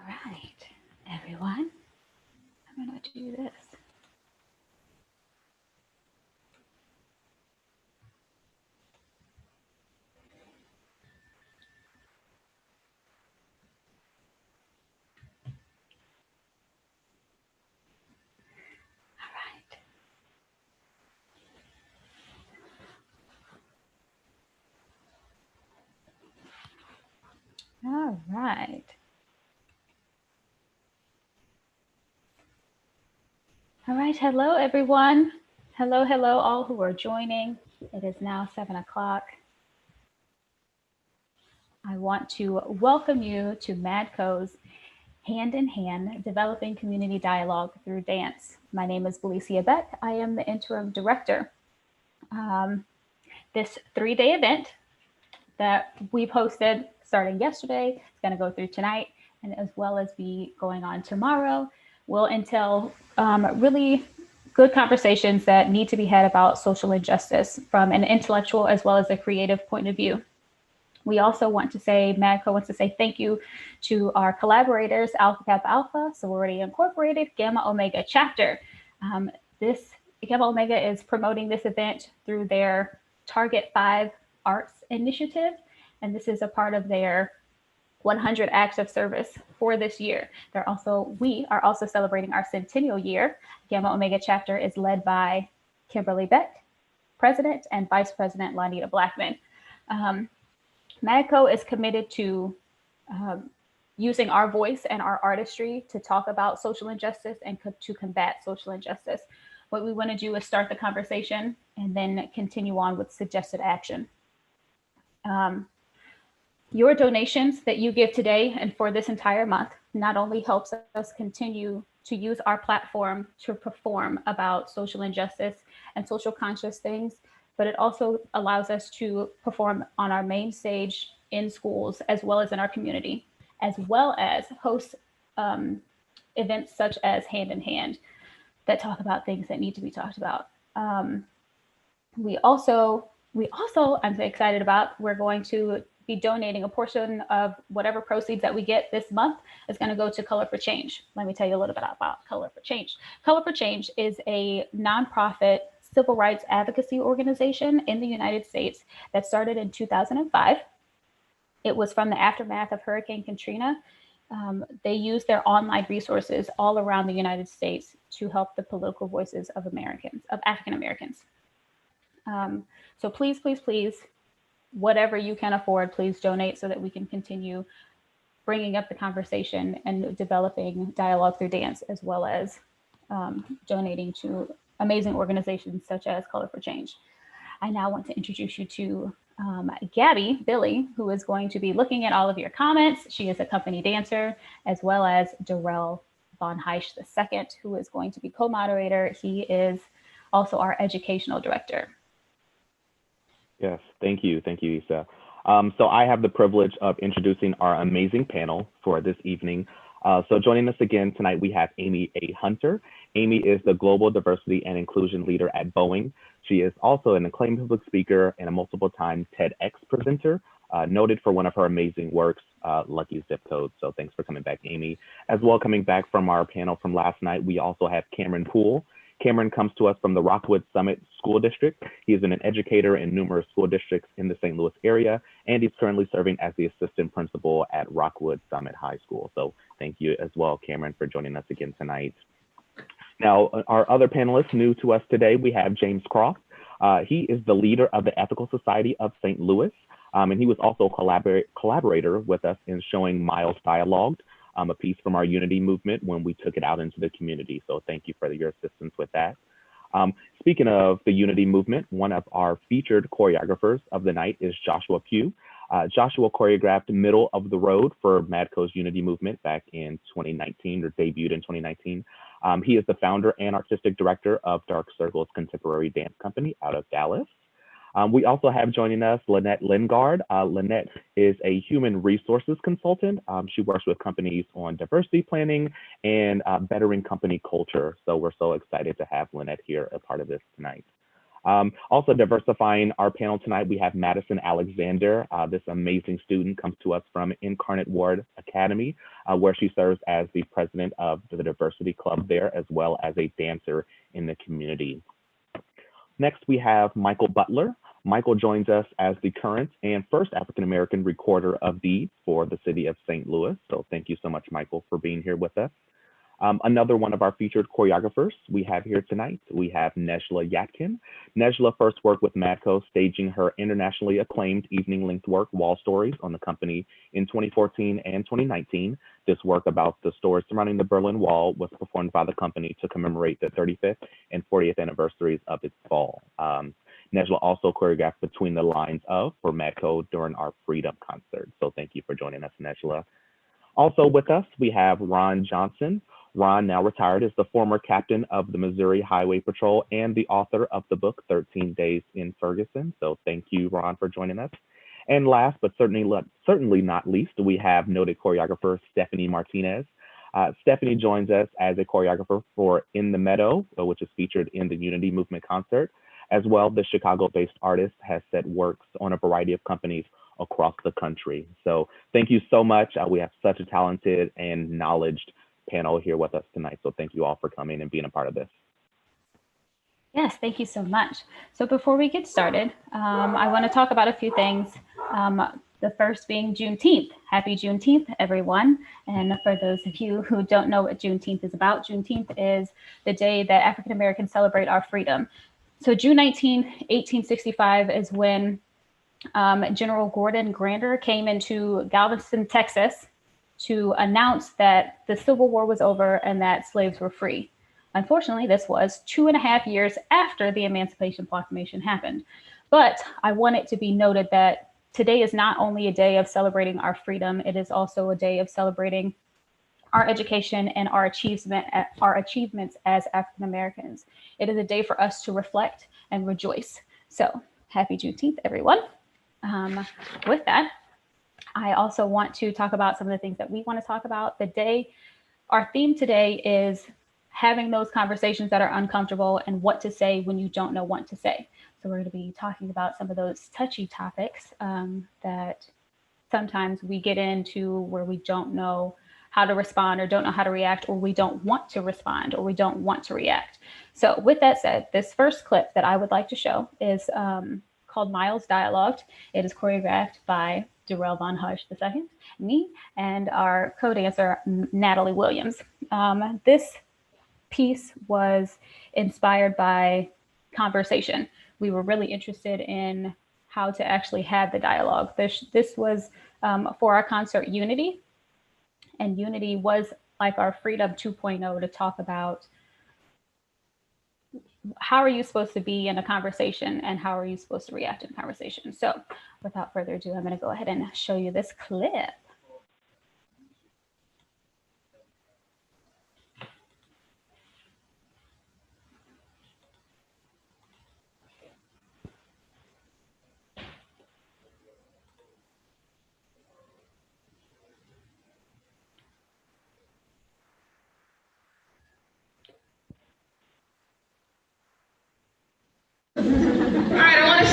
right, everyone, I'm going to do this. All right. All right. Hello, everyone. Hello, hello, all who are joining. It is now 7 o'clock. I want to welcome you to MADCO's Hand in Hand Developing Community Dialogue Through Dance. My name is Felicia Beck. I am the interim director. Um, this 3-day event that we posted starting yesterday, it's going to go through tonight, and as well as be going on tomorrow, will entail really good conversations that need to be had about social injustice from an intellectual as well as a creative point of view. We also want to say, MADCO wants to say thank you to our collaborators, Alpha Kappa Alpha, Sorority Incorporated, Gamma Omega Chapter. This Gamma Omega is promoting this event through their Target 5 Arts Initiative, and this is a part of their 100 acts of service for this year. We are also celebrating our centennial year. Gamma Omega Chapter is led by Kimberly Beck, President, and Vice President Lanita Blackman. MADCO is committed to um, using our voice and our artistry to talk about social injustice and to combat social injustice. What we want to do is start the conversation and then continue on with suggested action. Um, your donations that you give today and for this entire month not only helps us continue to use our platform to perform about social injustice and social conscious things, but it also allows us to perform on our main stage in schools as well as in our community, as well as host um, events such as Hand in Hand that talk about things that need to be talked about. Um, we also I'm so excited about, we're going to be donating a portion of whatever proceeds that we get this month is going to go to Color for Change. Let me tell you a little bit about Color for Change. Color for Change is a nonprofit civil rights advocacy organization in the United States that started in 2005. It was from the aftermath of Hurricane Katrina. They use their online resources all around the United States to help the political voices of African Americans. Um, so please, please, please, whatever you can afford, please donate so that we can continue bringing up the conversation and developing dialogue through dance, as well as donating to amazing organizations such as Color for Change. I now want to introduce you to Gabby Billy, who is going to be looking at all of your comments. She is a company dancer, as well as Darrell Von Heisch II, who is going to be co-moderator. He is also our educational director. Yes, thank you. Thank you, Issa. So I have the privilege of introducing our amazing panel for this evening. So joining us again tonight, we have Amy A. Hunter. Amy is the Global Diversity and Inclusion Leader at Boeing. She is also an acclaimed public speaker and a multiple-time TEDx presenter, noted for one of her amazing works, Lucky Zip Code. So thanks for coming back, Amy. As well, coming back from our panel from last night, we also have Cameron Poole. Cameron comes to us from the Rockwood Summit School District. He has been an educator in numerous school districts in the St. Louis area, and he's currently serving as the assistant principal at Rockwood Summit High School. So thank you as well, Cameron, for joining us again tonight. Now, our other panelists new to us today, we have James Croft. He is the leader of the Ethical Society of St. Louis, and he was also a collaborator with us in showing Miles Dialogued, a piece from our Unity movement when we took it out into the community. So thank you for your assistance with that. Speaking of the Unity movement, one of our featured choreographers of the night is Joshua Pugh. Joshua choreographed Middle of the Road for MADCO's Unity movement back in 2019, or debuted in 2019. He is the founder and artistic director of Dark Circles Contemporary Dance Company out of Dallas. We also have joining us Lynette Lingard. Lynette is a human resources consultant. She works with companies on diversity planning and bettering company culture. So we're so excited to have Lynette here, a part of this tonight. Also diversifying our panel tonight, we have Madison Alexander. This amazing student comes to us from Incarnate Word Academy, where she serves as the president of the Diversity Club there, as well as a dancer in the community. Next, we have Michael Butler. Michael joins us as the current and first African-American recorder of deeds for the city of St. Louis. So thank you so much, Michael, for being here with us. Another one of our featured choreographers we have here tonight, we have Nejla Yatkin. Nejla first worked with Madco, staging her internationally acclaimed evening-length work, Wall Stories, on the company in 2014 and 2019. This work about the stories surrounding the Berlin Wall was performed by the company to commemorate the 35th and 40th anniversaries of its fall. Nejla also choreographed Between the Lines of for Madco during our Freedom concert. So thank you for joining us, Nejla. Also with us, we have Ron Johnson. Ron, now retired, is the former captain of the Missouri Highway Patrol and the author of the book 13 Days in Ferguson. So thank you, Ron, for joining us. And last, but certainly not least, we have noted choreographer Stephanie Martinez. Stephanie joins us as a choreographer for In the Meadow, which is featured in the Unity Movement concert. As well, the Chicago-based artist has set works on a variety of companies across the country. So thank you so much. We have such a talented and knowledgeable panel here with us tonight. So thank you all for coming and being a part of this. Yes, thank you so much. So before we get started, I want to talk about a few things. The first being Juneteenth. Happy Juneteenth, everyone. And for those of you who don't know what Juneteenth is about, Juneteenth is the day that African Americans celebrate our freedom. So June 19, 1865 is when General Gordon Granger came into Galveston, Texas, to announce that the Civil War was over and that slaves were free. Unfortunately, this was 2.5 years after the Emancipation Proclamation happened. But I want it to be noted that today is not only a day of celebrating our freedom, it is also a day of celebrating our education and our achievements as African Americans. It is a day for us to reflect and rejoice. So happy Juneteenth, everyone. With that, I also want to talk about some of the things that we want to talk about. Our theme today is having those conversations that are uncomfortable and what to say when you don't know what to say. So we're going to be talking about some of those touchy topics that sometimes we get into where we don't know how to respond or don't know how to react, or we don't want to respond or we don't want to react. So with that said, this first clip that I would like to show is called Miles Dialogued. It is choreographed by Darrell Von Hush II, me, and our co-dancer, Natalie Williams. This piece was inspired by conversation. We were really interested in how to actually have the dialogue. This was for our concert Unity, and Unity was like our Freedom 2.0 to talk about how are you supposed to be in a conversation and how are you supposed to react in a conversation. So without further ado, I'm going to go ahead and show you this clip.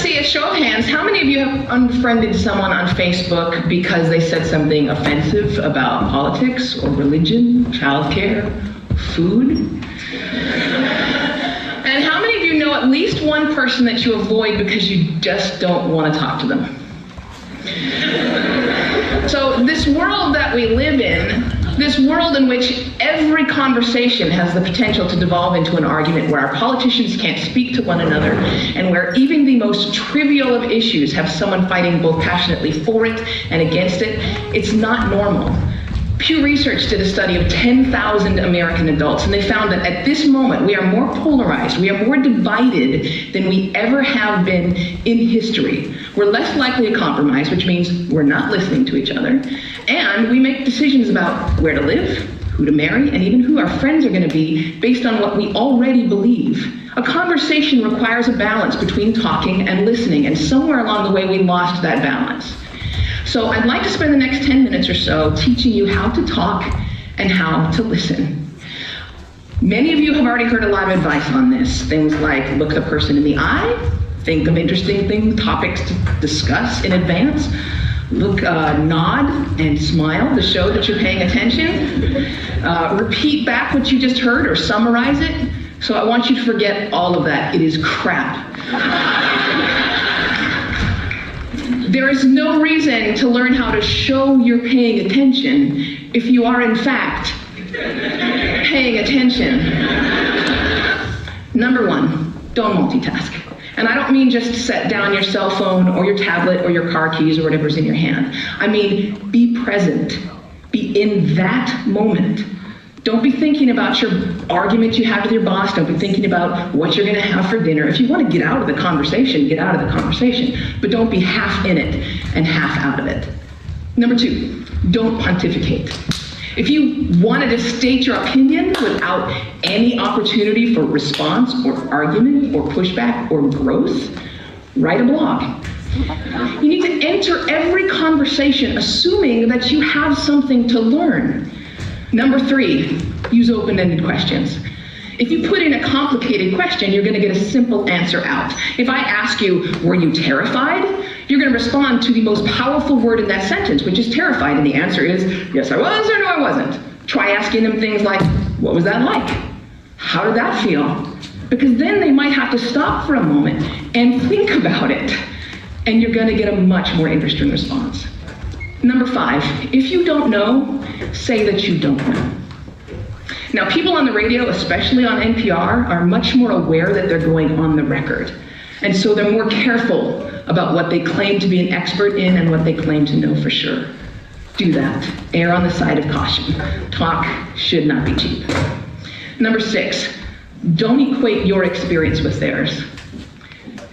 See a show of hands. How many of you have unfriended someone on Facebook because they said something offensive about politics or religion, childcare, food? And how many of you know at least one person that you avoid because you just don't want to talk to them? So this world that we live in, this world in which every conversation has the potential to devolve into an argument, where our politicians can't speak to one another, and where even the most trivial of issues have someone fighting both passionately for it and against it, it's not normal. Pew Research did a study of 10,000 American adults, and they found that at this moment we are more polarized, we are more divided than we ever have been in history. We're less likely to compromise, which means we're not listening to each other, and we make decisions about where to live, who to marry, and even who our friends are going to be based on what we already believe. A conversation requires a balance between talking and listening, and somewhere along the way we lost that balance. So I'd like to spend the next 10 minutes or so teaching you how to talk and how to listen. Many of you have already heard a lot of advice on this. Things like look the person in the eye, think of interesting things, topics to discuss in advance, nod and smile to show that you're paying attention, repeat back what you just heard or summarize it. So I want you to forget all of that. It is crap. There is no reason to learn how to show you're paying attention if you are in fact paying attention. Number one, don't multitask. And I don't mean just set down your cell phone or your tablet or your car keys or whatever's in your hand. I mean, be present. Be in that moment. Don't be thinking about your argument you have with your boss. Don't be thinking about what you're going to have for dinner. If you want to get out of the conversation, get out of the conversation. But don't be half in it and half out of it. Number two, don't pontificate. If you wanted to state your opinion without any opportunity for response or argument or pushback or growth, write a blog. You need to enter every conversation assuming that you have something to learn. Number three, use open-ended questions. If you put in a complicated question, you're going to get a simple answer out. If I ask you, were you terrified? You're going to respond to the most powerful word in that sentence, which is terrified, and the answer is, yes I was, or no I wasn't. Try asking them things like, what was that like? How did that feel? Because then they might have to stop for a moment and think about it, and you're going to get a much more interesting response. Number five, if you don't know, say that you don't know. Now, people on the radio, especially on NPR, are much more aware that they're going on the record. And so they're more careful about what they claim to be an expert in and what they claim to know for sure. Do that. Err on the side of caution. Talk should not be cheap. Number six, don't equate your experience with theirs.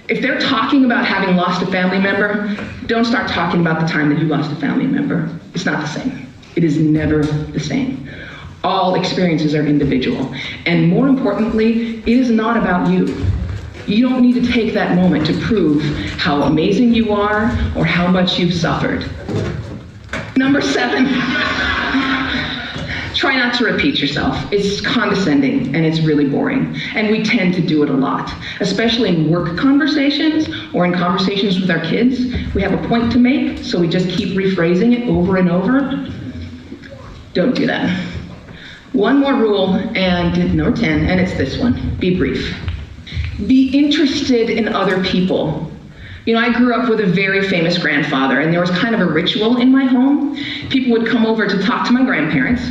If they're talking about having lost a family member, don't start talking about the time that you lost a family member. It's not the same. It is never the same. All experiences are individual. And more importantly, it is not about you. You don't need to take that moment to prove how amazing you are or how much you've suffered. Number seven, try not to repeat yourself. It's condescending and it's really boring. And we tend to do it a lot, especially in work conversations or in conversations with our kids. We have a point to make, so we just keep rephrasing it over and over. Don't do that. One more rule, and number 10, and it's this one, be brief. Be interested in other people. You know, I grew up with a very famous grandfather, and there was kind of a ritual in my home. People would come over to talk to my grandparents,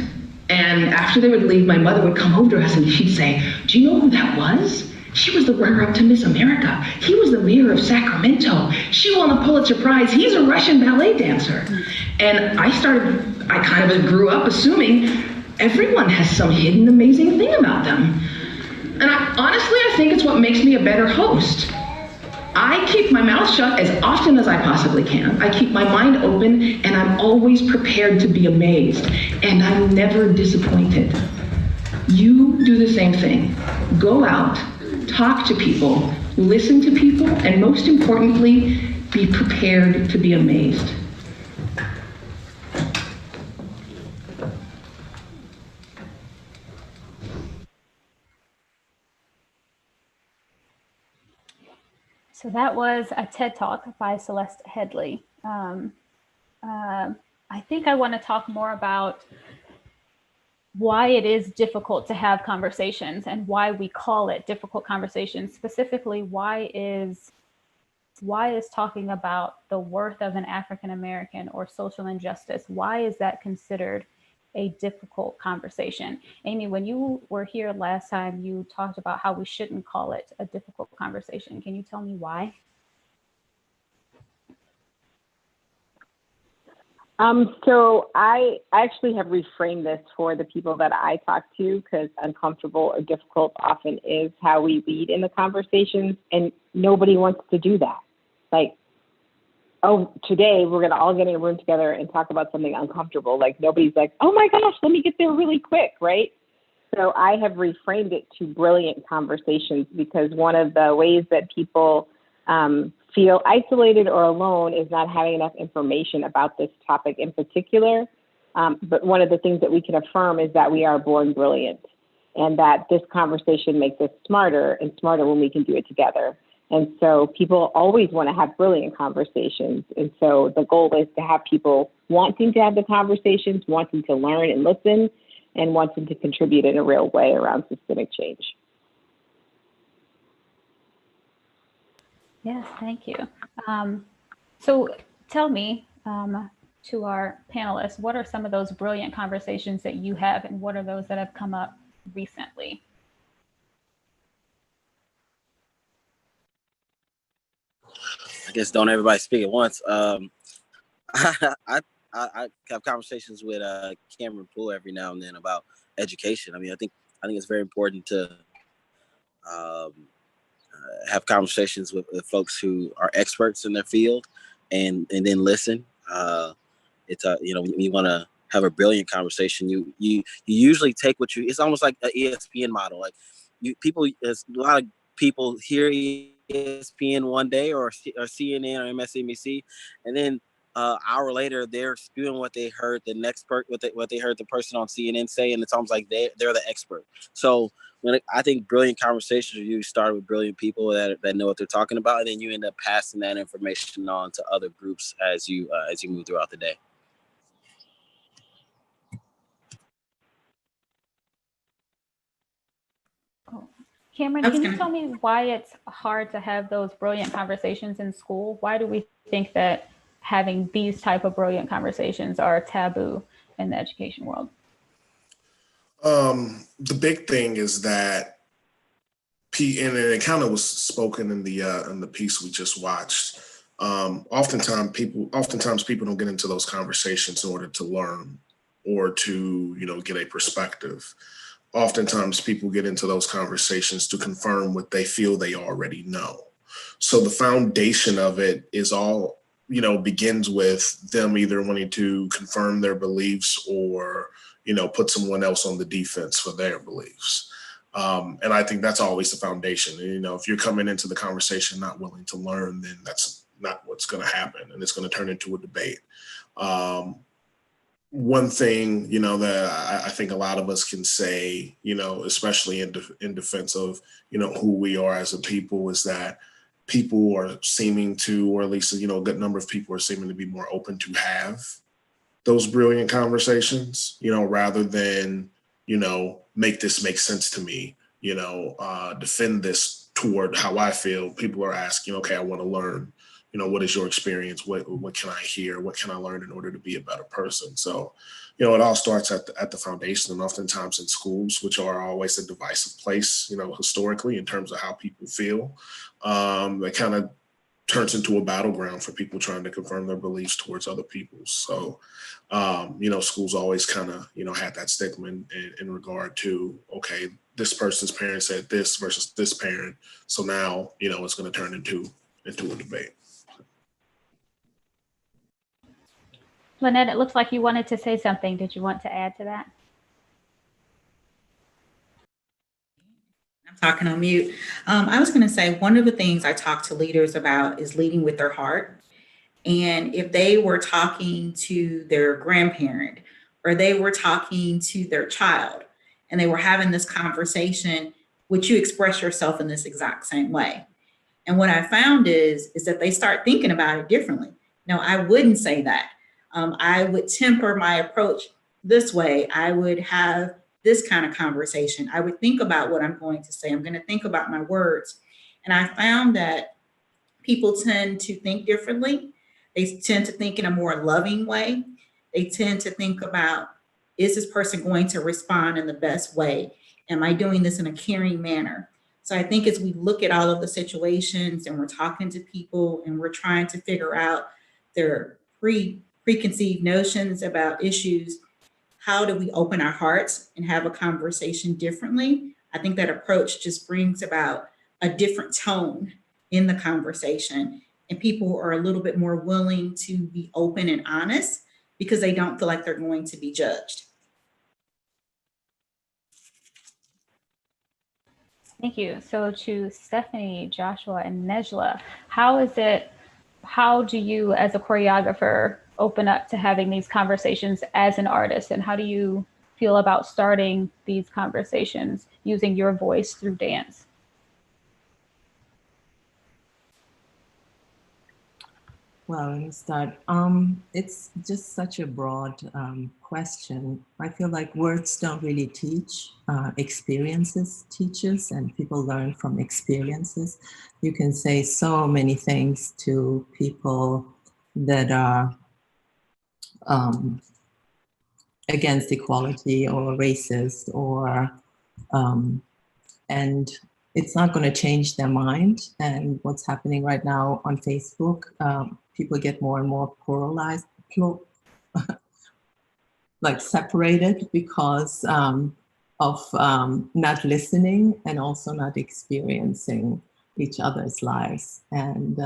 and after they would leave, my mother would come over to us and she'd say, do you know who that was? She was the runner-up to Miss America. He was the mayor of Sacramento. She won a Pulitzer Prize. He's a Russian ballet dancer. And I kind of grew up assuming everyone has some hidden amazing thing about them. And honestly, I think it's what makes me a better host. I keep my mouth shut as often as I possibly can. I keep my mind open, and I'm always prepared to be amazed, and I'm never disappointed. You do the same thing. Go out, talk to people, listen to people, and most importantly, be prepared to be amazed. So that was a TED Talk by Celeste Headlee. I think I want to talk more about why it is difficult to have conversations and why we call it difficult conversations. Specifically, why is talking about the worth of an African American or social injustice, why is that considered a difficult conversation? Amy, when you were here last time, you talked about how we shouldn't call it a difficult conversation. Can you tell me why? So I actually have reframed this for the people that I talk to, because uncomfortable or difficult often is how we lead in the conversations, and nobody wants to do that. Like, oh, today we're going to all get in a room together and talk about something uncomfortable. Like, nobody's like, oh my gosh, let me get there really quick, right? So I have reframed it to brilliant conversations, because one of the ways that people feel isolated or alone is not having enough information about this topic in particular. But one of the things that we can affirm is that we are born brilliant. and that this conversation makes us smarter and smarter when we can do it together. And so people always want to have brilliant conversations. And so the goal is to have people wanting to have the conversations, wanting to learn and listen, and wanting to contribute in a real way around systemic change. Yes, thank you. So tell me, to our panelists, what are some of those brilliant conversations that you have, and what are those that have come up recently? I guess don't everybody speak at once. I have conversations with Cameron Poole every now and then about education. I mean, I think it's very important to have conversations with folks who are experts in their field, and then listen. It's when you want to have a brilliant conversation, you usually take what you. It's almost like an ESPN model. Like there's a lot of people hear ESPN one day or CNN or MSNBC, and then hour later they're spewing what they heard what they heard the person on CNN say, and it's almost like they're the expert. So I think brilliant conversations usually start with brilliant people that know what they're talking about, and then you end up passing that information on to other groups as you move throughout the day. Cameron, can you tell me why it's hard to have those brilliant conversations in school? Why do we think that having these type of brilliant conversations are taboo in the education world? The big thing is that, and it kind of was spoken in the piece we just watched. Oftentimes people don't get into those conversations in order to learn or to get a perspective. Oftentimes people get into those conversations to confirm what they feel they already know. So the foundation of it is all, begins with them either wanting to confirm their beliefs or, put someone else on the defense for their beliefs. And I think that's always the foundation. If you're coming into the conversation not willing to learn, then that's not what's going to happen, and it's going to turn into a debate. One thing, that I think a lot of us can say, especially in defense of, who we are as a people, is that people are seeming to, or at least, a good number of people are seeming to be more open to have those brilliant conversations, rather than, make this make sense to me, defend this toward how I feel. People are asking, okay, I want to learn. What is your experience? What can I hear? What can I learn in order to be a better person? So, it all starts at the foundation, and oftentimes in schools, which are always a divisive place, historically, in terms of how people feel, it kind of turns into a battleground for people trying to confirm their beliefs towards other people. So, schools always kind of, had that stigma in regard to, okay, this person's parent said this versus this parent. So now, it's going to turn into a debate. Lynette, it looks like you wanted to say something. Did you want to add to that? I'm talking on mute. I was going to say, one of the things I talk to leaders about is leading with their heart. And if they were talking to their grandparent, or they were talking to their child, and they were having this conversation, would you express yourself in this exact same way? And what I found is that they start thinking about it differently. No, I wouldn't say that. I would temper my approach this way. I would have this kind of conversation. I would think about what I'm going to say. I'm going to think about my words. And I found that people tend to think differently. They tend to think in a more loving way. They tend to think about, is this person going to respond in the best way? Am I doing this in a caring manner? So I think as we look at all of the situations and we're talking to people and we're trying to figure out their preconceived notions about issues, how do we open our hearts and have a conversation differently? I think that approach just brings about a different tone in the conversation, and people are a little bit more willing to be open and honest because they don't feel like they're going to be judged. Thank you. So to Stephanie, Joshua, and Nejla, how do you as a choreographer open up to having these conversations as an artist, and how do you feel about starting these conversations using your voice through dance? Well, let me start. It's just such a broad question. I feel like words don't really teach. Experiences teaches, and people learn from experiences. You can say so many things to people that are against equality or racist or and it's not going to change their mind. And what's happening right now on Facebook, people get more and more polarized, like separated because of not listening and also not experiencing each other's lives. And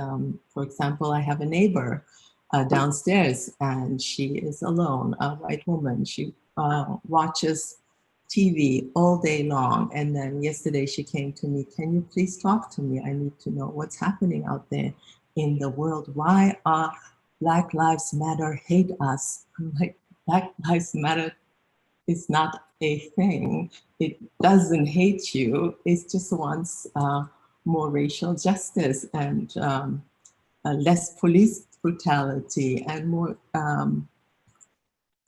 for example, I have a neighbor downstairs and she is alone, a white woman. She watches TV all day long. And then yesterday she came to me, can you please talk to me? I need to know what's happening out there in the world. Why are Black Lives Matter hate us? I'm like, Black Lives Matter is not a thing. It doesn't hate you. It just wants more racial justice and less police brutality and more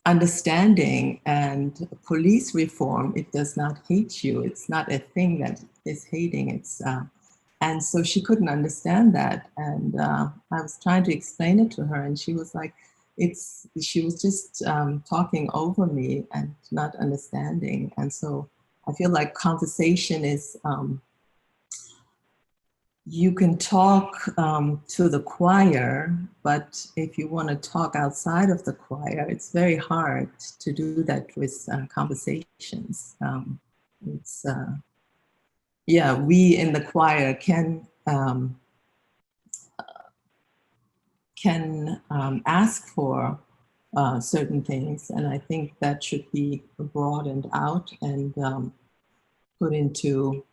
understanding and police reform. It does not hate you. It's not a thing that is hating. It's and so she couldn't understand that. And I was trying to explain it to her, and she was like, she was just talking over me and not understanding. And so I feel like conversation is, you can talk to the choir, but if you want to talk outside of the choir, it's very hard to do that with conversations. Yeah, we in the choir can ask for certain things, and I think that should be broadened out and put into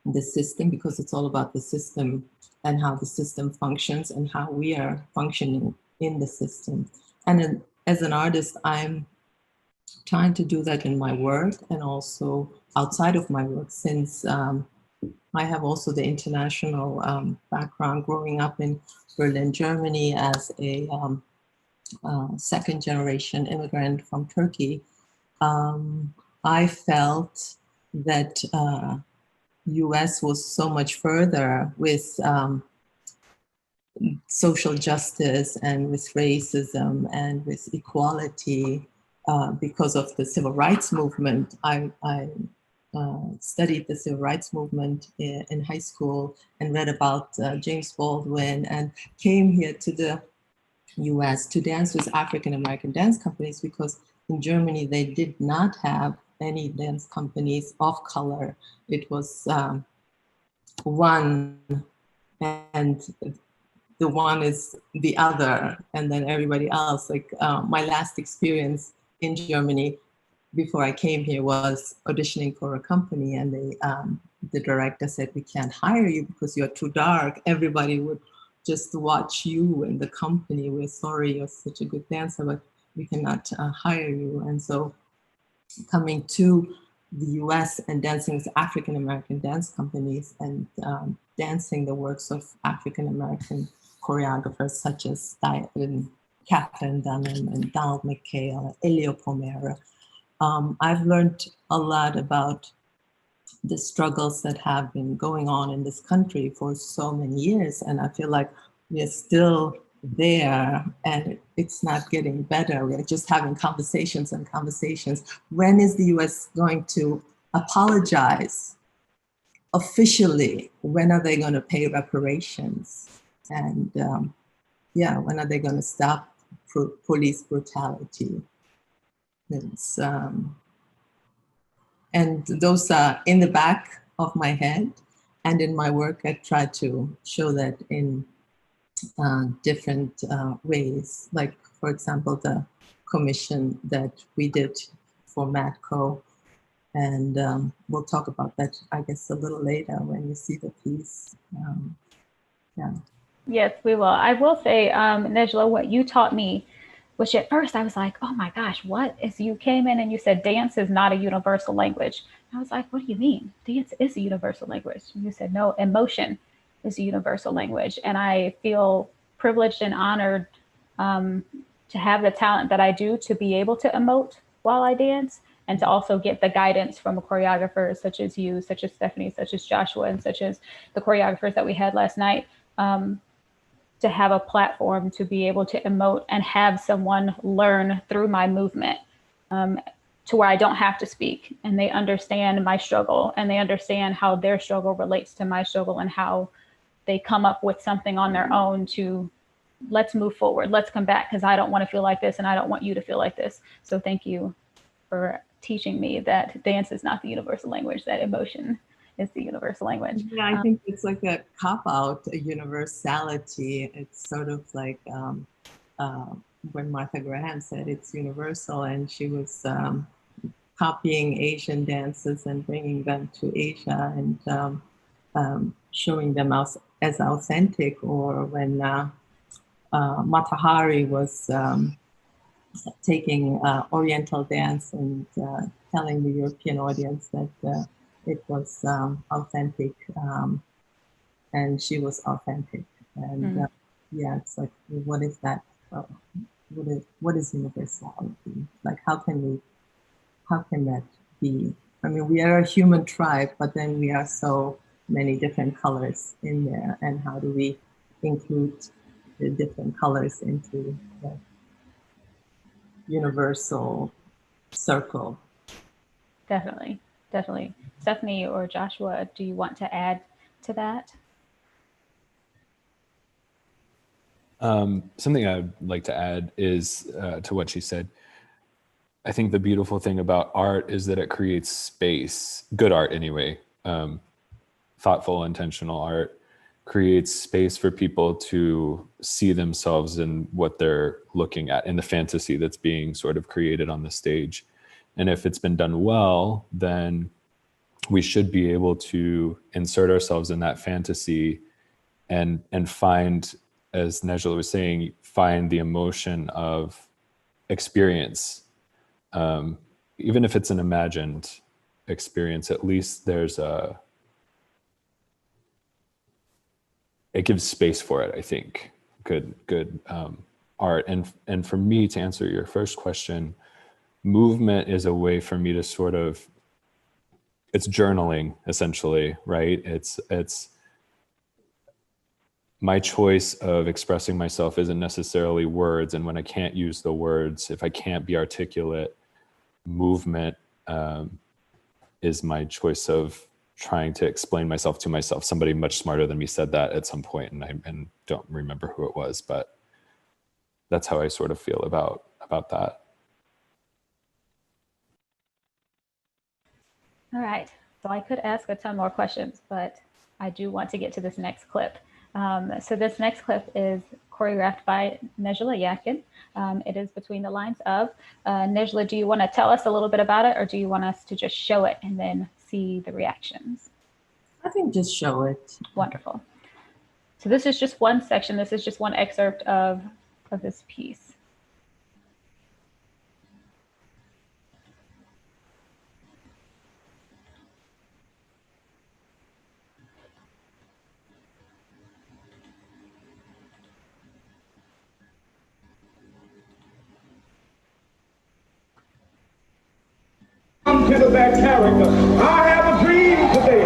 the system, because it's all about the system and how the system functions and how we are functioning in the system. And as an artist, I'm trying to do that in my work and also outside of my work, since I have also the international background, growing up in Berlin, Germany as a second generation immigrant from Turkey. I felt that US was so much further with social justice and with racism and with equality because of the civil rights movement. I studied the civil rights movement in high school and read about James Baldwin, and came here to the US to dance with African American dance companies, because in Germany they did not have any dance companies of color. It was one, and the one is the other, and then everybody else. Like my last experience in Germany before I came here was auditioning for a company, and the director said, we can't hire you because you're too dark. Everybody would just watch you in the company. We're sorry, you're such a good dancer, but we cannot hire you. And so coming to the US and dancing with African American dance companies and dancing the works of African American choreographers such as Catherine Dunham and Donald McKay, Elio Pomera. I've learned a lot about the struggles that have been going on in this country for so many years. And I feel like we're still there and it's not getting better. We're just having conversations and conversations. When is the US going to apologize officially? When are they going to pay reparations? And when are they going to stop police brutality? It's, and those are in the back of my head, and in my work I try to show that in different ways. Like, for example, the commission that we did for Matco, and we'll talk about that, I guess, a little later when you see the piece. Yes, we will. I will say, Nejla, what you taught me which at first I was like, oh my gosh, what? As you came in and you said dance is not a universal language. I was like, what do you mean? Dance is a universal language. And you said, no, emotion is a universal language. And I feel privileged and honored to have the talent that I do to be able to emote while I dance, and to also get the guidance from choreographers such as you, such as Stephanie, such as Joshua, and such as the choreographers that we had last night, to have a platform to be able to emote and have someone learn through my movement, to where I don't have to speak, and they understand my struggle, and they understand how their struggle relates to my struggle, and how they come up with something on their own to, let's move forward, let's come back, because I don't want to feel like this and I don't want you to feel like this. So thank you for teaching me that dance is not the universal language, that emotion is the universal language. Yeah, I think it's like a cop-out, a universality. It's sort of like when Martha Graham said it's universal, and she was copying Asian dances and bringing them to Asia and showing them as authentic. Or when Mata Hari was taking Oriental dance and telling the European audience that it was authentic, and she was authentic. And yeah, it's like, what is that? What is universality? Like, how can that be? I mean, we are a human tribe, but then we are so many different colors in there. And how do we include the different colors into the universal circle? Definitely. Stephanie or Joshua, do you want to add to that? Something I'd like to add is to what she said. I think the beautiful thing about art is that it creates space, good art anyway, thoughtful, intentional art creates space for people to see themselves in what they're looking at, in the fantasy that's being sort of created on the stage. And if it's been done well, then we should be able to insert ourselves in that fantasy and find, as Nejla was saying, find the emotion of experience. Even if it's an imagined experience, at least it gives space for it, I think. Good art. And for me, to answer your first question, movement is a way for me to sort of, it's journaling essentially, right? It's my choice of expressing myself isn't necessarily words. And when I can't use the words, if I can't be articulate, movement is my choice of trying to explain myself to myself. Somebody much smarter than me said that at some point, and I don't remember who it was, but that's how I sort of feel about that. All right, so I could ask a ton more questions, but I do want to get to this next clip. So this next clip is choreographed by Nejla Yakin. It is Between the Lines of. Nejla, do you want to tell us a little bit about it, or do you want us to just show it and then see the reactions? I think just show it. Wonderful. So this is just one section. This is just one excerpt of this piece. To that character. I have a dream today.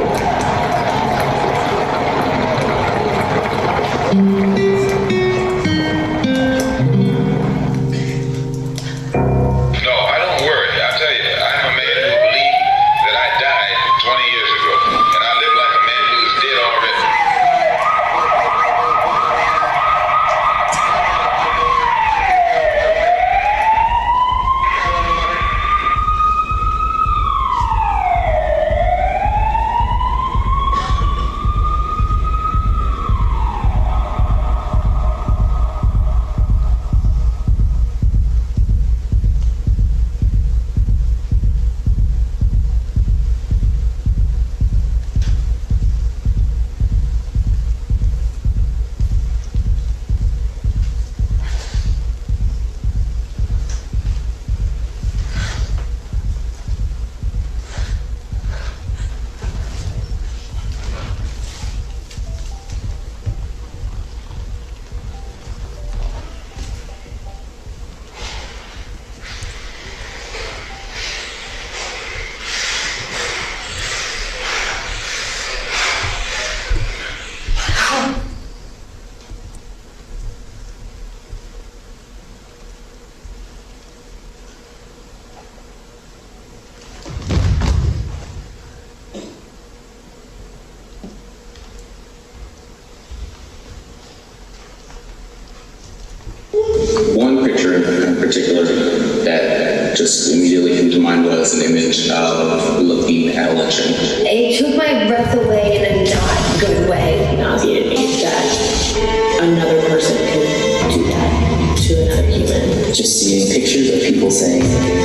No, I don't worry. I tell you, I'm a man who believed that I died 20 years ago, and I live like a man who's dead already. particular that just immediately came to mind was an image of looking at a lynching. It took my breath away in a not good way. Nauseated me that another person could do that to another human. Just seeing pictures of people saying,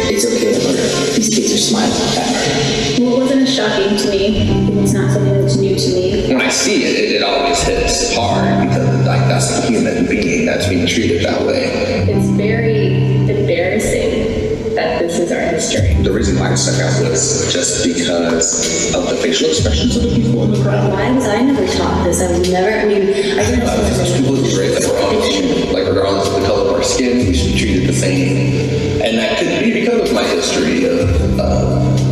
it's okay to murder. These kids are smiling at murder. Well, it wasn't shocking to me. It's not something that's new to me. When I see it, it always hits hard because like that's a human being that's being treated that way. It's very embarrassing that this is our history. The reason why I stuck out was just because of the facial expressions of the people in the crowd. Why was I never taught this? I was never, I mean, I think there's people who raised that we're all human, like regardless of the color of our skin, we should be treated the same. And that could be because of my history of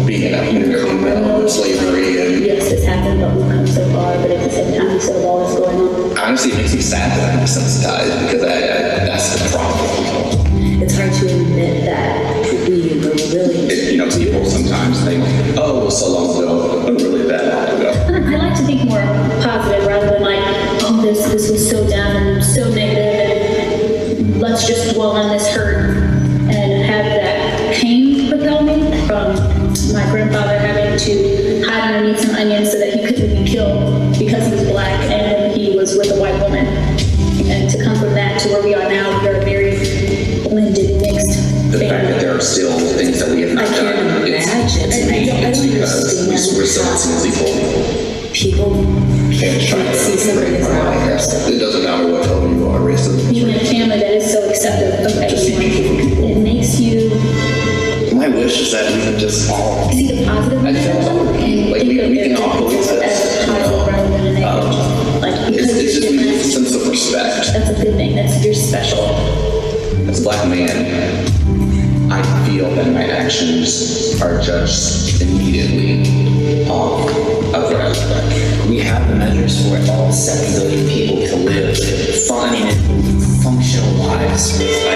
being an African-American male with slavery and yes, this happened, but we've come so far, but at the same time, we still have all this going on. Honestly, it makes me sad that I'm desensitized because that's the problem. It's hard to admit that we were really... You know, people sometimes think, oh, it was so long ago, but really that long ago. I like to think more positive rather than like, oh, this was so down and so negative, and let's just dwell on this hurt and have that pain propel me from my grandfather having to hide underneath some onions so that he couldn't be killed because he was black and he was with a white woman. And to come from that to where we are now, we are a very blended, mixed the family. fact that there are still things that we have not done, it's because we're still not seen as equal. People can't see something as not. It doesn't matter what color you are, racism. Even in a family that is so accepting of everyone, it makes you... My wish is that we can just all see the positive in it, like we can all believe this. It's just a sense of respect. That's a good thing. That's you're special. As a black man, I feel that my actions are judged immediately off of respect. We have the measures for all 7 billion people to live fun and functional lives with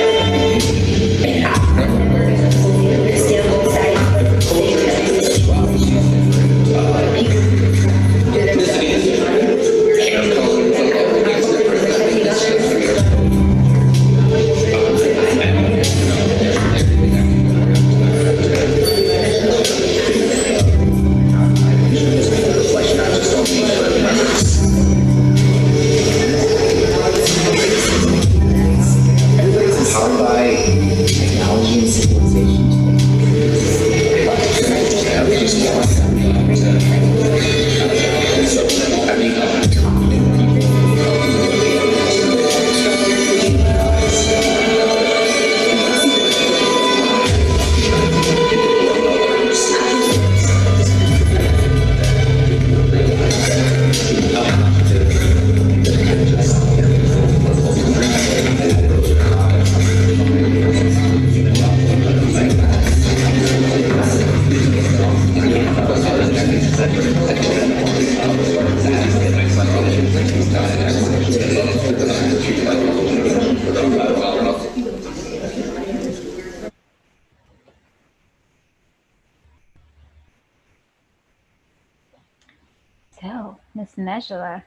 So, Ms. Nejla,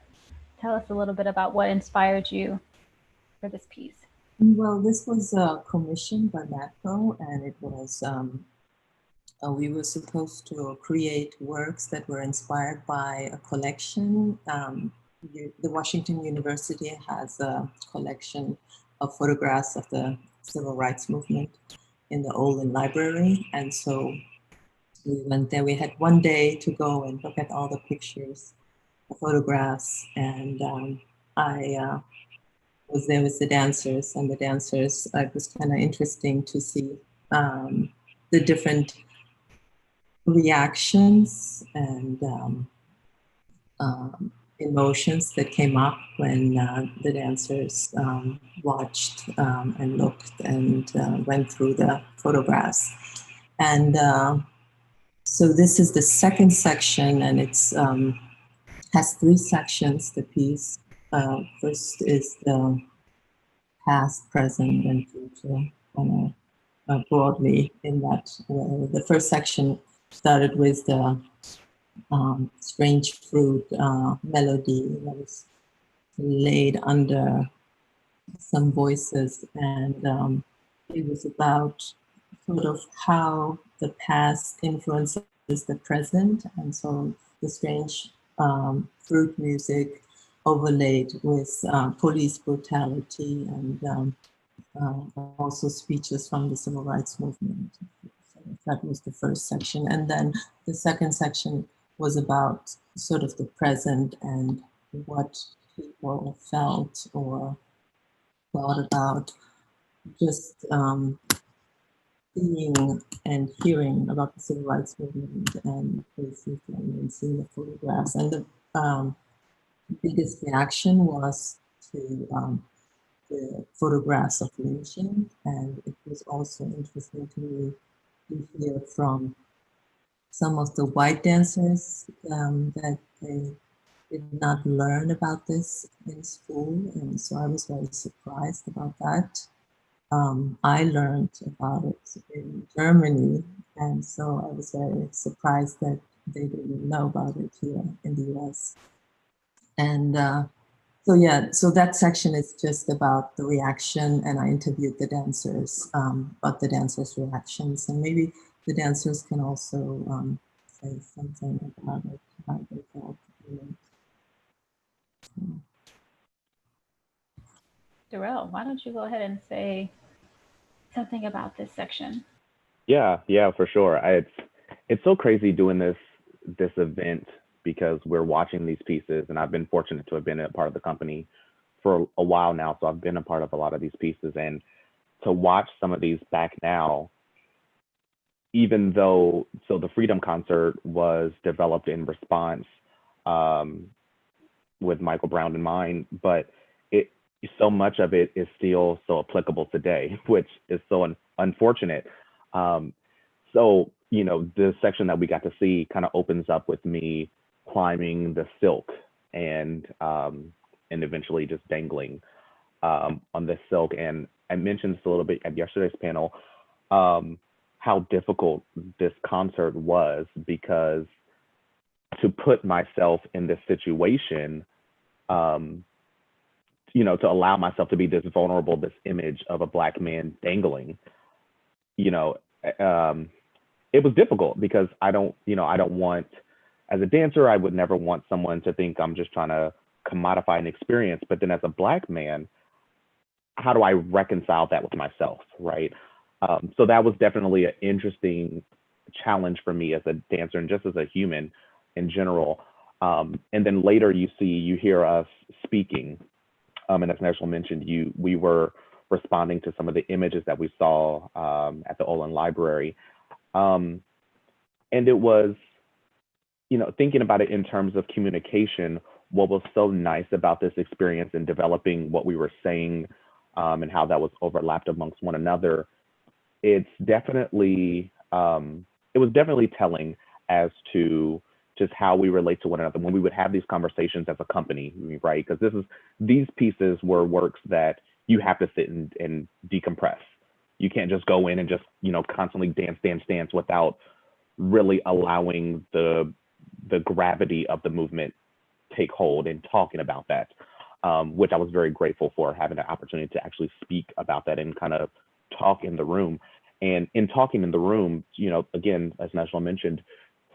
tell us a little bit about what inspired you for this piece. Well, this was commissioned by MAPCO, and it was, we were supposed to create works that were inspired by a collection. The Washington University has a collection of photographs of the civil rights movement in the Olin Library. And so we went there. We had one day to go and look at all the pictures, the photographs, and I was there with the dancers, and the dancers, it was kind of interesting to see the different reactions and emotions that came up when the dancers watched and looked and went through the photographs. And so this is the second section, and it's has 3 sections, the piece. First is the past, present, and future, broadly in that way. The first section started with the Strange Fruit melody that was laid under some voices, and it was about sort of how the past influences the present, and so the strange fruit music overlaid with police brutality and also speeches from the civil rights movement. So that was the first section. And then the second section was about sort of the present and what people felt or thought about just seeing and hearing about the civil rights movement and basically and seeing the photographs. And the biggest reaction was to the photographs of lynching, and it was also interesting to me to hear from some of the white dancers that they did not learn about this in school, and so I was very surprised about that. I learned about it in Germany, and so I was very surprised that they didn't know about it here in the US. And so yeah, so that section is just about the reaction, and I interviewed the dancers about the dancers' reactions, and maybe the dancers can also say something about it, how they felt. Darrell, why don't you go ahead and say something about this section? Yeah, for sure. It's so crazy doing this event because we're watching these pieces, and I've been fortunate to have been a part of the company for a while now. So I've been a part of a lot of these pieces, and to watch some of these back now, even though, so the Freedom Concert was developed in response with Michael Brown in mind, but so much of it is still so applicable today, which is so unfortunate. So, you know, the section that we got to see kind of opens up with me climbing the silk and eventually just dangling on the silk. And I mentioned this a little bit at yesterday's panel, how difficult this concert was, because to put myself in this situation, you know, to allow myself to be this vulnerable, this image of a Black man dangling, you know, it was difficult because I don't want, as a dancer, I would never want someone to think I'm just trying to commodify an experience. But then as a Black man, how do I reconcile that with myself, right? So that was definitely an interesting challenge for me as a dancer and just as a human in general. And then later you hear us speaking. And as Nashville mentioned, we were responding to some of the images that we saw at the Olin Library. And it was, you know, thinking about it in terms of communication, what was so nice about this experience and developing what we were saying and how that was overlapped amongst one another, it's definitely, it was definitely telling as to just how we relate to one another when we would have these conversations as a company, right? Because these pieces were works that you have to sit and decompress. You can't just go in and just, you know, constantly dance without really allowing the gravity of the movement take hold and talking about that, which I was very grateful for, having the opportunity to actually speak about that and kind of talk in the room. And in talking in the room, you know, again, as Nashville mentioned,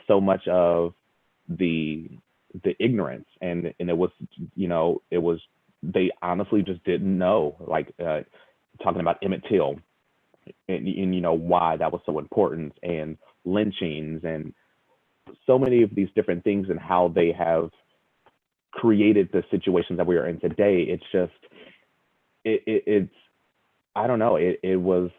so much of the ignorance and it was, you know, it was, they honestly just didn't know, like talking about Emmett Till and you know, why that was so important, and lynchings and so many of these different things and how they have created the situations that we are in today. It's just, it's, I don't know, it was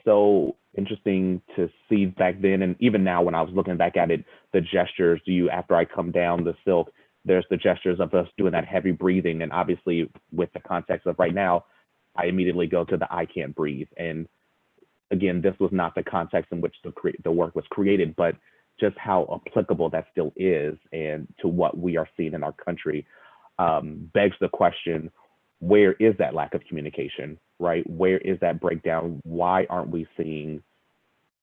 so interesting to see back then, and even now when I was looking back at it, the gestures, after I come down the silk, there's the gestures of us doing that heavy breathing, and obviously with the context of right now, I immediately go to the I can't breathe. And again, this was not the context in which the work was created, but just how applicable that still is and to what we are seeing in our country begs the question, where is that lack of communication, right? Where is that breakdown? Why aren't we seeing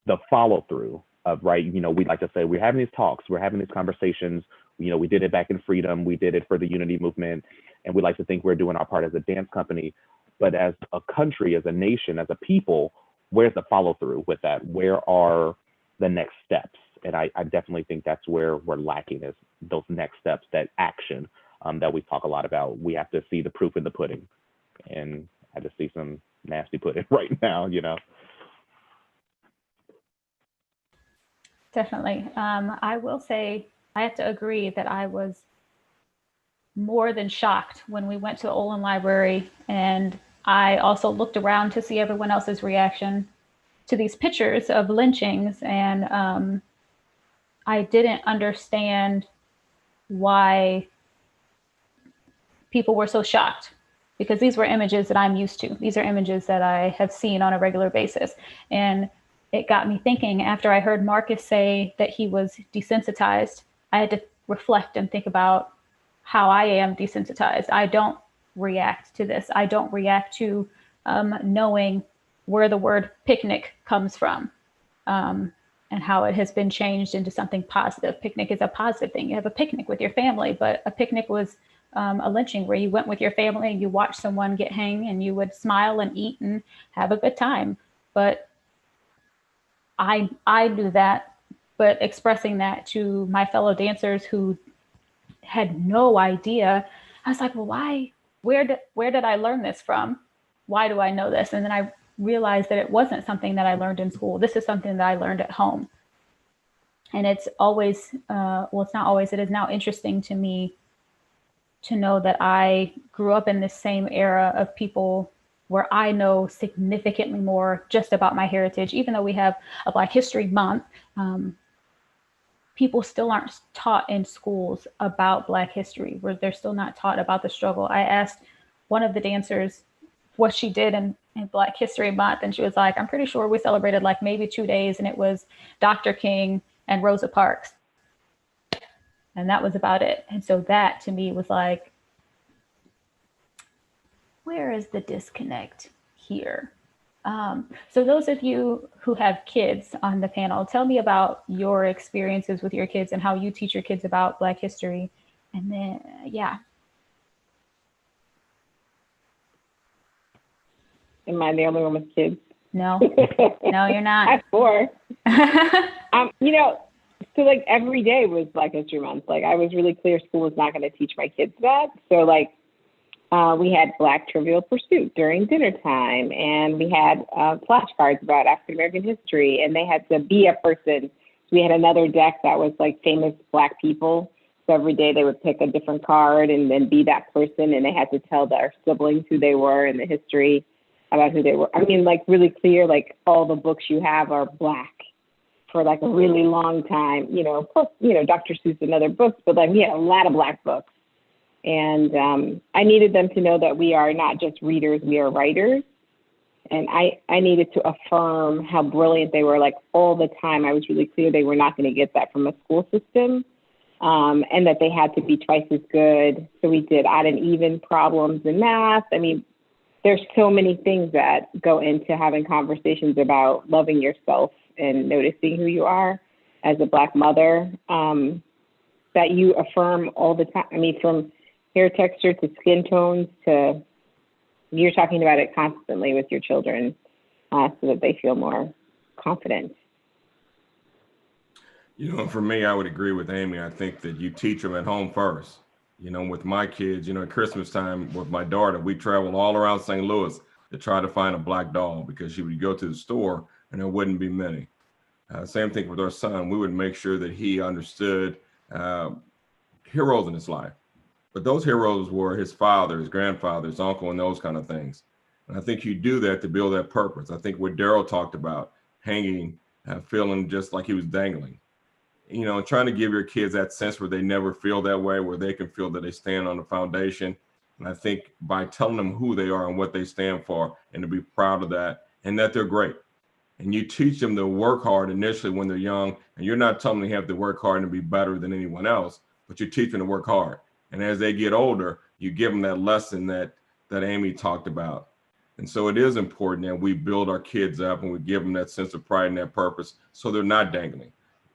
the follow through of, right? You know, we like to say we're having these talks, we're having these conversations. You know, we did it back in Freedom, we did it for the Unity movement, and we like to think we're doing our part as a dance company. But as a country, as a nation, as a people, where's the follow through with that? Where are the next steps? And I definitely think that's where we're lacking, is those next steps, that action that we talk a lot about. We have to see the proof in the pudding. And I just see some nasty pudding right now, you know. Definitely. I will say, I have to agree that I was more than shocked when we went to the Olin Library, and I also looked around to see everyone else's reaction to these pictures of lynchings, and I didn't understand why people were so shocked, because these were images that I'm used to. These are images that I have seen on a regular basis. And it got me thinking, after I heard Marcus say that he was desensitized, I had to reflect and think about how I am desensitized. I don't react to this. I don't react to knowing where the word picnic comes from, and how it has been changed into something positive. Picnic is a positive thing. You have a picnic with your family, but a picnic was a lynching where you went with your family and you watched someone get hanged, and you would smile and eat and have a good time. But I knew that, but expressing that to my fellow dancers who had no idea, I was like, well, why? Where did I learn this from? Why do I know this? And then I realized that it wasn't something that I learned in school. This is something that I learned at home. And it's always, well, it's not always, it is now interesting to me to know that I grew up in this same era of people where I know significantly more just about my heritage. Even though we have a Black History Month, people still aren't taught in schools about Black history, where they're still not taught about the struggle. I asked one of the dancers what she did in Black History Month, and she was like, I'm pretty sure we celebrated like maybe 2 days, and it was Dr. King and Rosa Parks. And that was about it. And so that to me was like, where is the disconnect here? So those of you who have kids on the panel, tell me about your experiences with your kids and how you teach your kids about Black history. And then, yeah. Am I the only one with kids? No, no, you're not. I have 4. You know, so like every day was Black History Month. Like I was really clear school was not going to teach my kids that. So like we had Black Trivial Pursuit during dinner time, and we had flashcards about African American history, and they had to be a person. We had another deck that was like famous Black people. So every day they would pick a different card and then be that person, and they had to tell their siblings who they were and the history about who they were. I mean, like really clear, like all the books you have are Black for like a really long time, you know, plus, you know, Dr. Seuss and other books, but like we had a lot of Black books. And I needed them to know that we are not just readers, we are writers. And I needed to affirm how brilliant they were, like all the time. I was really clear they were not going to get that from a school system, and that they had to be twice as good. So we did odd and even problems in math. I mean, there's so many things that go into having conversations about loving yourself and noticing who you are as a Black mother, that you affirm all the time. I mean, from hair texture to skin tones to, you're talking about it constantly with your children so that they feel more confident. You know, for me, I would agree with Amy. I think that you teach them at home first. You know, with my kids, you know, at Christmas time with my daughter, we traveled all around St. Louis to try to find a Black doll because she would go to the store and there wouldn't be many. Same thing with our son. We would make sure that he understood heroes in his life. But those heroes were his father, his grandfather, his uncle, and those kind of things. And I think you do that to build that purpose. I think what Daryl talked about, hanging, feeling just like he was dangling. You know, trying to give your kids that sense where they never feel that way, where they can feel that they stand on the foundation. And I think by telling them who they are and what they stand for, and to be proud of that, and that they're great. And you teach them to work hard initially when they're young, and you're not telling them they have to work hard and be better than anyone else, but you teach them to work hard. And as they get older, you give them that lesson that Amy talked about. And so it is important that we build our kids up and we give them that sense of pride and that purpose so they're not dangling.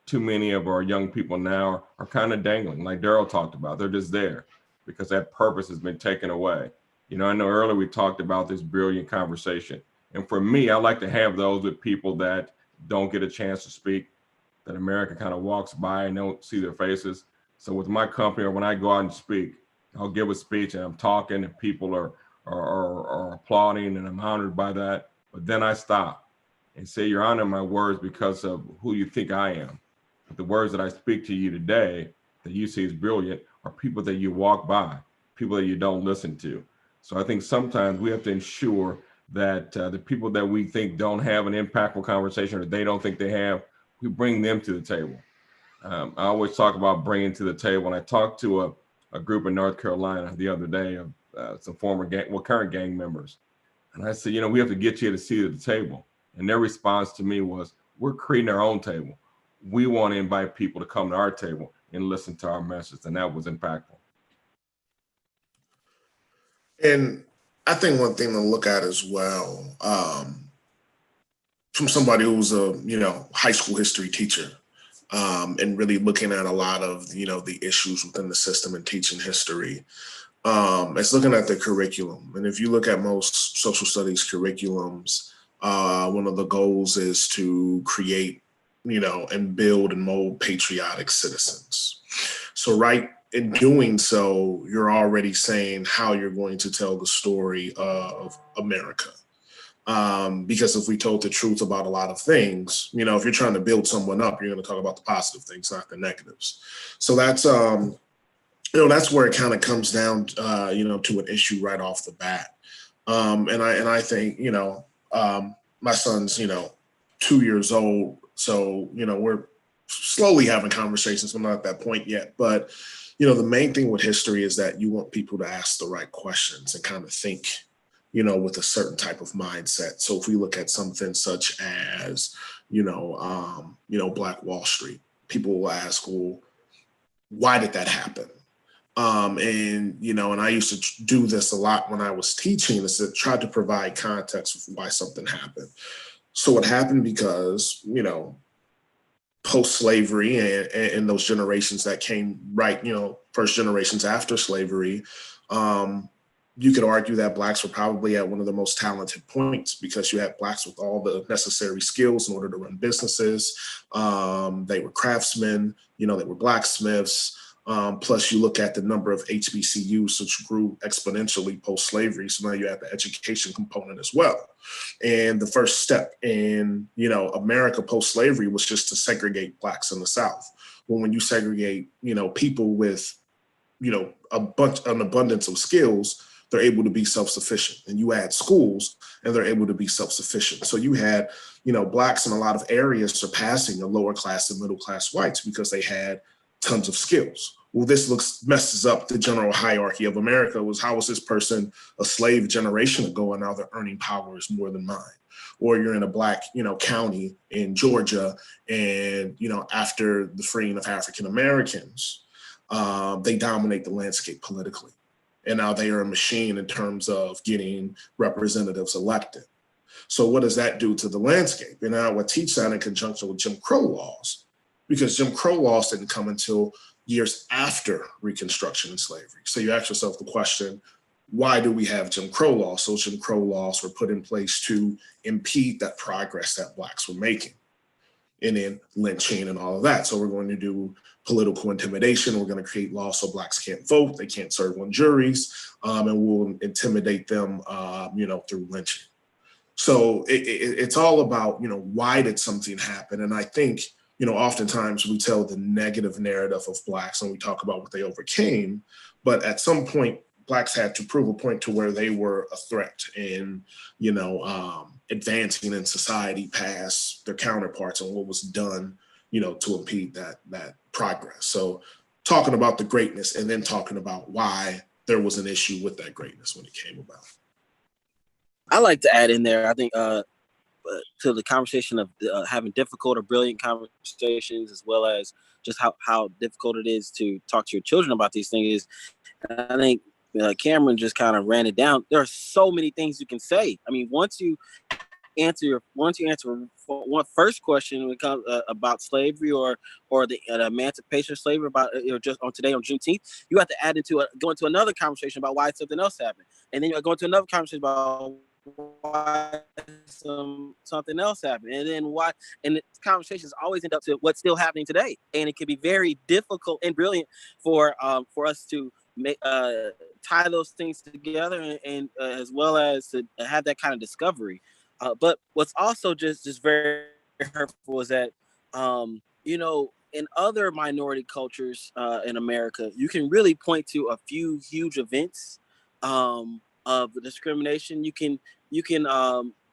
Too many of our young people now are kind of dangling, like Daryl talked about. They're just there because that purpose has been taken away. You know, I know earlier we talked about this brilliant conversation. And for me, I like to have those with people that don't get a chance to speak, that America kind of walks by and don't see their faces. So with my company, or when I go out and speak, I'll give a speech and I'm talking and people are applauding and I'm honored by that. But then I stop and say, you're honoring my words because of who you think I am. But the words that I speak to you today that you see as brilliant are people that you walk by, people that you don't listen to. So I think sometimes we have to ensure that the people that we think don't have an impactful conversation or they don't think they have, we bring them to the table. I always talk about bringing to the table. And I talked to a group in North Carolina the other day of some current gang members. And I said, you know, we have to get you to see at the table. And their response to me was, we're creating our own table. We want to invite people to come to our table and listen to our message. And that was impactful. And I think one thing to look at as well, from somebody who's a, high school history teacher, and really looking at a lot of, the issues within the system and teaching history, it's looking at the curriculum. And if you look at most social studies curriculums, one of the goals is to create, and build and mold patriotic citizens. So right in doing so, you're already saying how you're going to tell the story of America. Because if we told the truth about a lot of things, if you're trying to build someone up, you're going to talk about the positive things, not the negatives. So that's, that's where it kind of comes down, to an issue right off the bat. And I think, my son's, 2 years old. So, we're slowly having conversations. We're not at that point yet. But, the main thing with history is that you want people to ask the right questions and kind of think, with a certain type of mindset. So if we look at something such as, Black Wall Street, people will ask, well, why did that happen? And I used to do this a lot when I was teaching, is to try to provide context of why something happened. So it happened because, post-slavery and those generations that came first generations after slavery, you could argue that Blacks were probably at one of the most talented points because you had Blacks with all the necessary skills in order to run businesses. They were craftsmen, they were blacksmiths. Plus you look at the number of HBCUs, which grew exponentially post-slavery. So now you have the education component as well. And the first step in, America post-slavery was just to segregate Blacks in the South. Well, when you segregate, people with, an abundance of skills, they're able to be self-sufficient. And you add schools and they're able to be self-sufficient. So you had, Blacks in a lot of areas surpassing the lower class and middle class whites because they had tons of skills. Well, this messes up the general hierarchy of America. How was this person a slave a generation ago and now their earning power is more than mine? Or you're in a Black, county in Georgia and, after the freeing of African Americans, they dominate the landscape politically. And now they are a machine in terms of getting representatives elected. So what does that do to the landscape? And I would teach that in conjunction with Jim Crow laws, because Jim Crow laws didn't come until years after Reconstruction and slavery. So you ask yourself the question, why do we have Jim Crow laws? So Jim Crow laws were put in place to impede that progress that Blacks were making. And then lynching and all of that. So we're going to do political intimidation. We're going to create laws so Blacks can't vote, they can't serve on juries, and we'll intimidate them, through lynching. So it's all about, why did something happen? And I think, oftentimes we tell the negative narrative of Blacks and we talk about what they overcame, but at some point, Blacks had to prove a point to where they were a threat in, advancing in society past their counterparts and what was done, to impede that progress. So talking about the greatness and then talking about why there was an issue with that greatness when it came about. I like to add in there, I think, to the conversation of having difficult or brilliant conversations, as well as just how difficult it is to talk to your children about these things. I think Cameron just kind of ran it down. There are so many things you can say. I mean, once you answer one first question when it comes about slavery or the emancipation of slavery about just on today on Juneteenth, you have to go into another conversation about why something else happened, and then you go into another conversation about why something else happened, and then why, and the conversations always end up to what's still happening today, and it can be very difficult and brilliant for us to tie those things together and as well as to have that kind of discovery. But what's also just very hurtful is that in other minority cultures in America, you can really point to a few huge events of discrimination. You can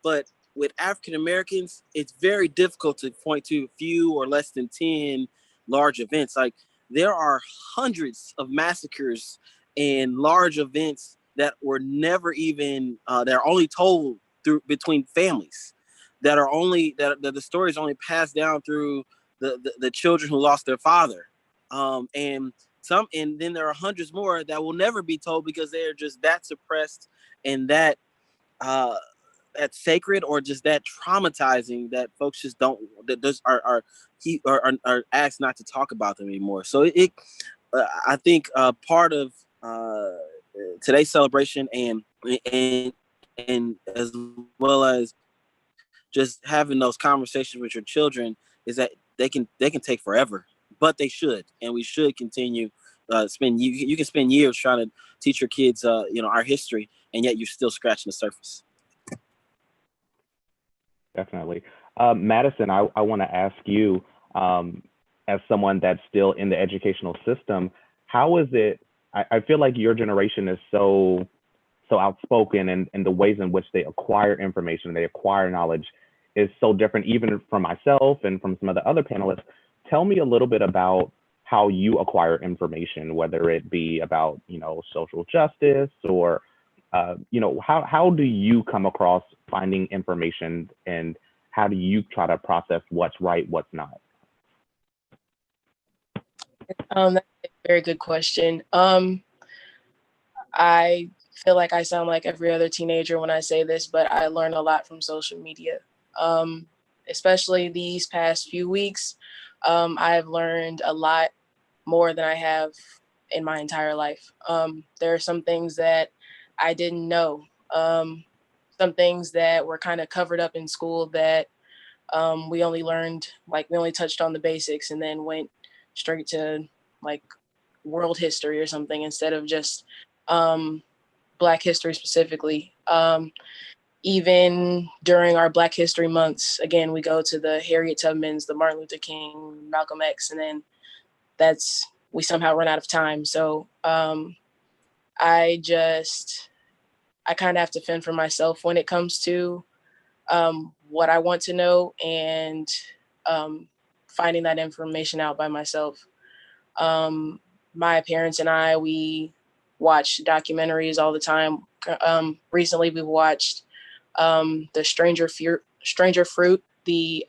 but with African Americans, it's very difficult to point to a few or less than 10 large events. Like, there are hundreds of massacres and large events that were never even that are only told between families, that are only that the story is only passed down through the children who lost their father, and then there are hundreds more that will never be told because they're just that suppressed and that sacred or just that traumatizing that folks just don't are asked not to talk about them anymore. So I think part of today's celebration and as well as just having those conversations with your children is that they can take forever, but they should, and we should continue you can spend years trying to teach your kids our history, and yet you're still scratching the surface. Definitely. Madison, I want to ask you, as someone that's still in the educational system, how is it, I feel like your generation is so outspoken, and the ways in which they acquire information, they acquire knowledge is so different, even from myself and from some of the other panelists. Tell me a little bit about how you acquire information, whether it be about, social justice or how do you come across finding information, and how do you try to process what's right, what's not? That's a very good question. I feel like I sound like every other teenager when I say this, but I learn a lot from social media. Especially these past few weeks, I've learned a lot more than I have in my entire life. There are some things that I didn't know, some things that were kind of covered up in school that we only learned, we only touched on the basics and then went straight to world history or something instead of just Black history specifically. Even during our Black History months, again, we go to the Harriet Tubmans, the Martin Luther King, Malcolm X, and then we somehow run out of time. So I kind of have to fend for myself when it comes to what I want to know and finding that information out by myself. My parents and we watch documentaries all the time. Recently, we've watched the Stranger Fruit, the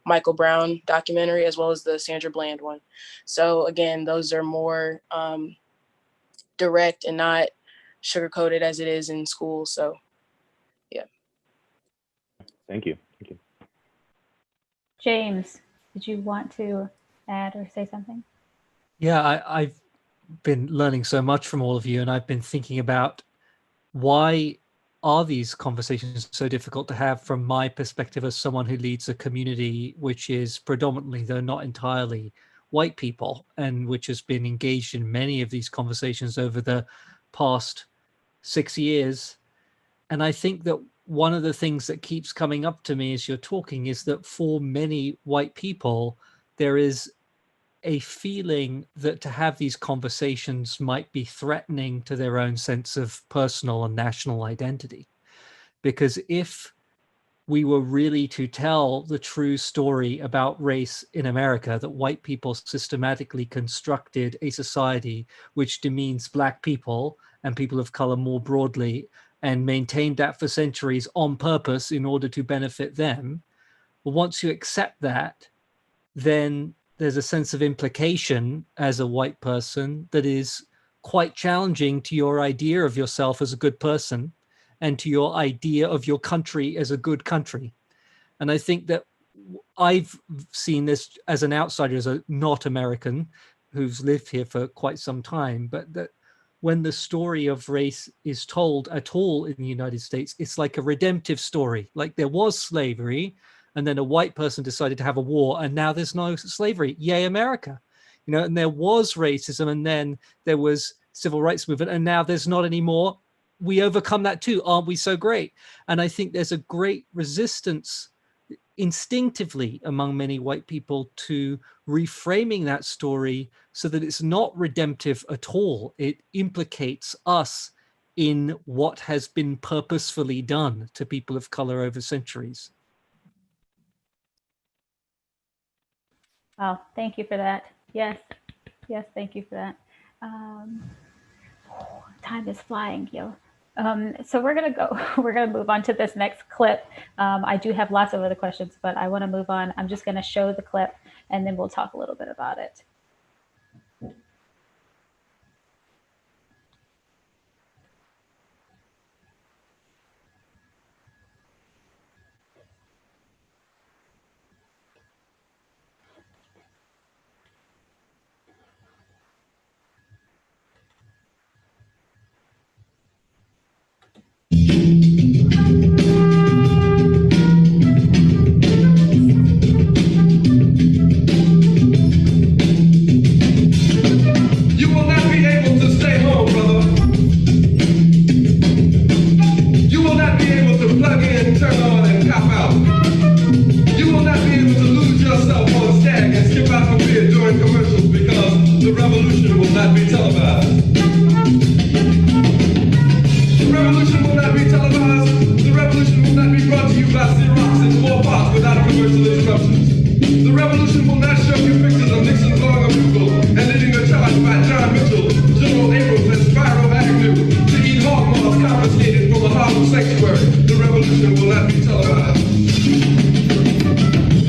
Michael Brown documentary, as well as the Sandra Bland one. So again, those are more direct and not sugar-coated as it is in school. So yeah. Thank you. James, did you want to add or say something? Yeah, I've been learning so much from all of you, and I've been thinking about why are these conversations so difficult to have from my perspective as someone who leads a community which is predominantly, though not entirely, white people, and which has been engaged in many of these conversations over the past 6 years. And I think that one of the things that keeps coming up to me as you're talking is that for many white people, there is a feeling that to have these conversations might be threatening to their own sense of personal and national identity. Because if we were really to tell the true story about race in America, that white people systematically constructed a society which demeans Black people and people of color more broadly, and maintained that for centuries on purpose in order to benefit them, well, once you accept that, then there's a sense of implication as a white person that is quite challenging to your idea of yourself as a good person, and to your idea of your country as a good country. And I think that I've seen this as an outsider, as a not American who's lived here for quite some time, but that when the story of race is told at all in the United States, it's like a redemptive story. Like there was slavery, and then a white person decided to have a war, and now there's no slavery. Yay, America. You know, and there was racism, and then there was civil rights movement, and now there's not anymore. We overcome that too. Aren't we so great? And I think there's a great resistance instinctively among many white people to reframing that story so that it's not redemptive at all. It implicates us in what has been purposefully done to people of color over centuries. Wow, thank you for that. Yes, thank you for that. Time is flying, yo. So we're gonna move on to this next clip. I do have lots of other questions, but I want to move on. I'm just gonna show the clip and then we'll talk a little bit about it. You will not be able to stay home, brother. You will not be able to plug in, turn on, and cop out. You will not be able to lose yourself on Stag and skip out for beer during commercials because the revolution will not be televised. The revolution will not be televised. The revolution will not be brought to you by Xerox in 4 parts without commercial interruptions. The revolution will not show you pictures of Nixon blowing a bugle and leading a charge by John Mitchell, General Abrams, and Spyro Agnew to eat hog maws confiscated from a Harlem sanctuary. The revolution will not be televised.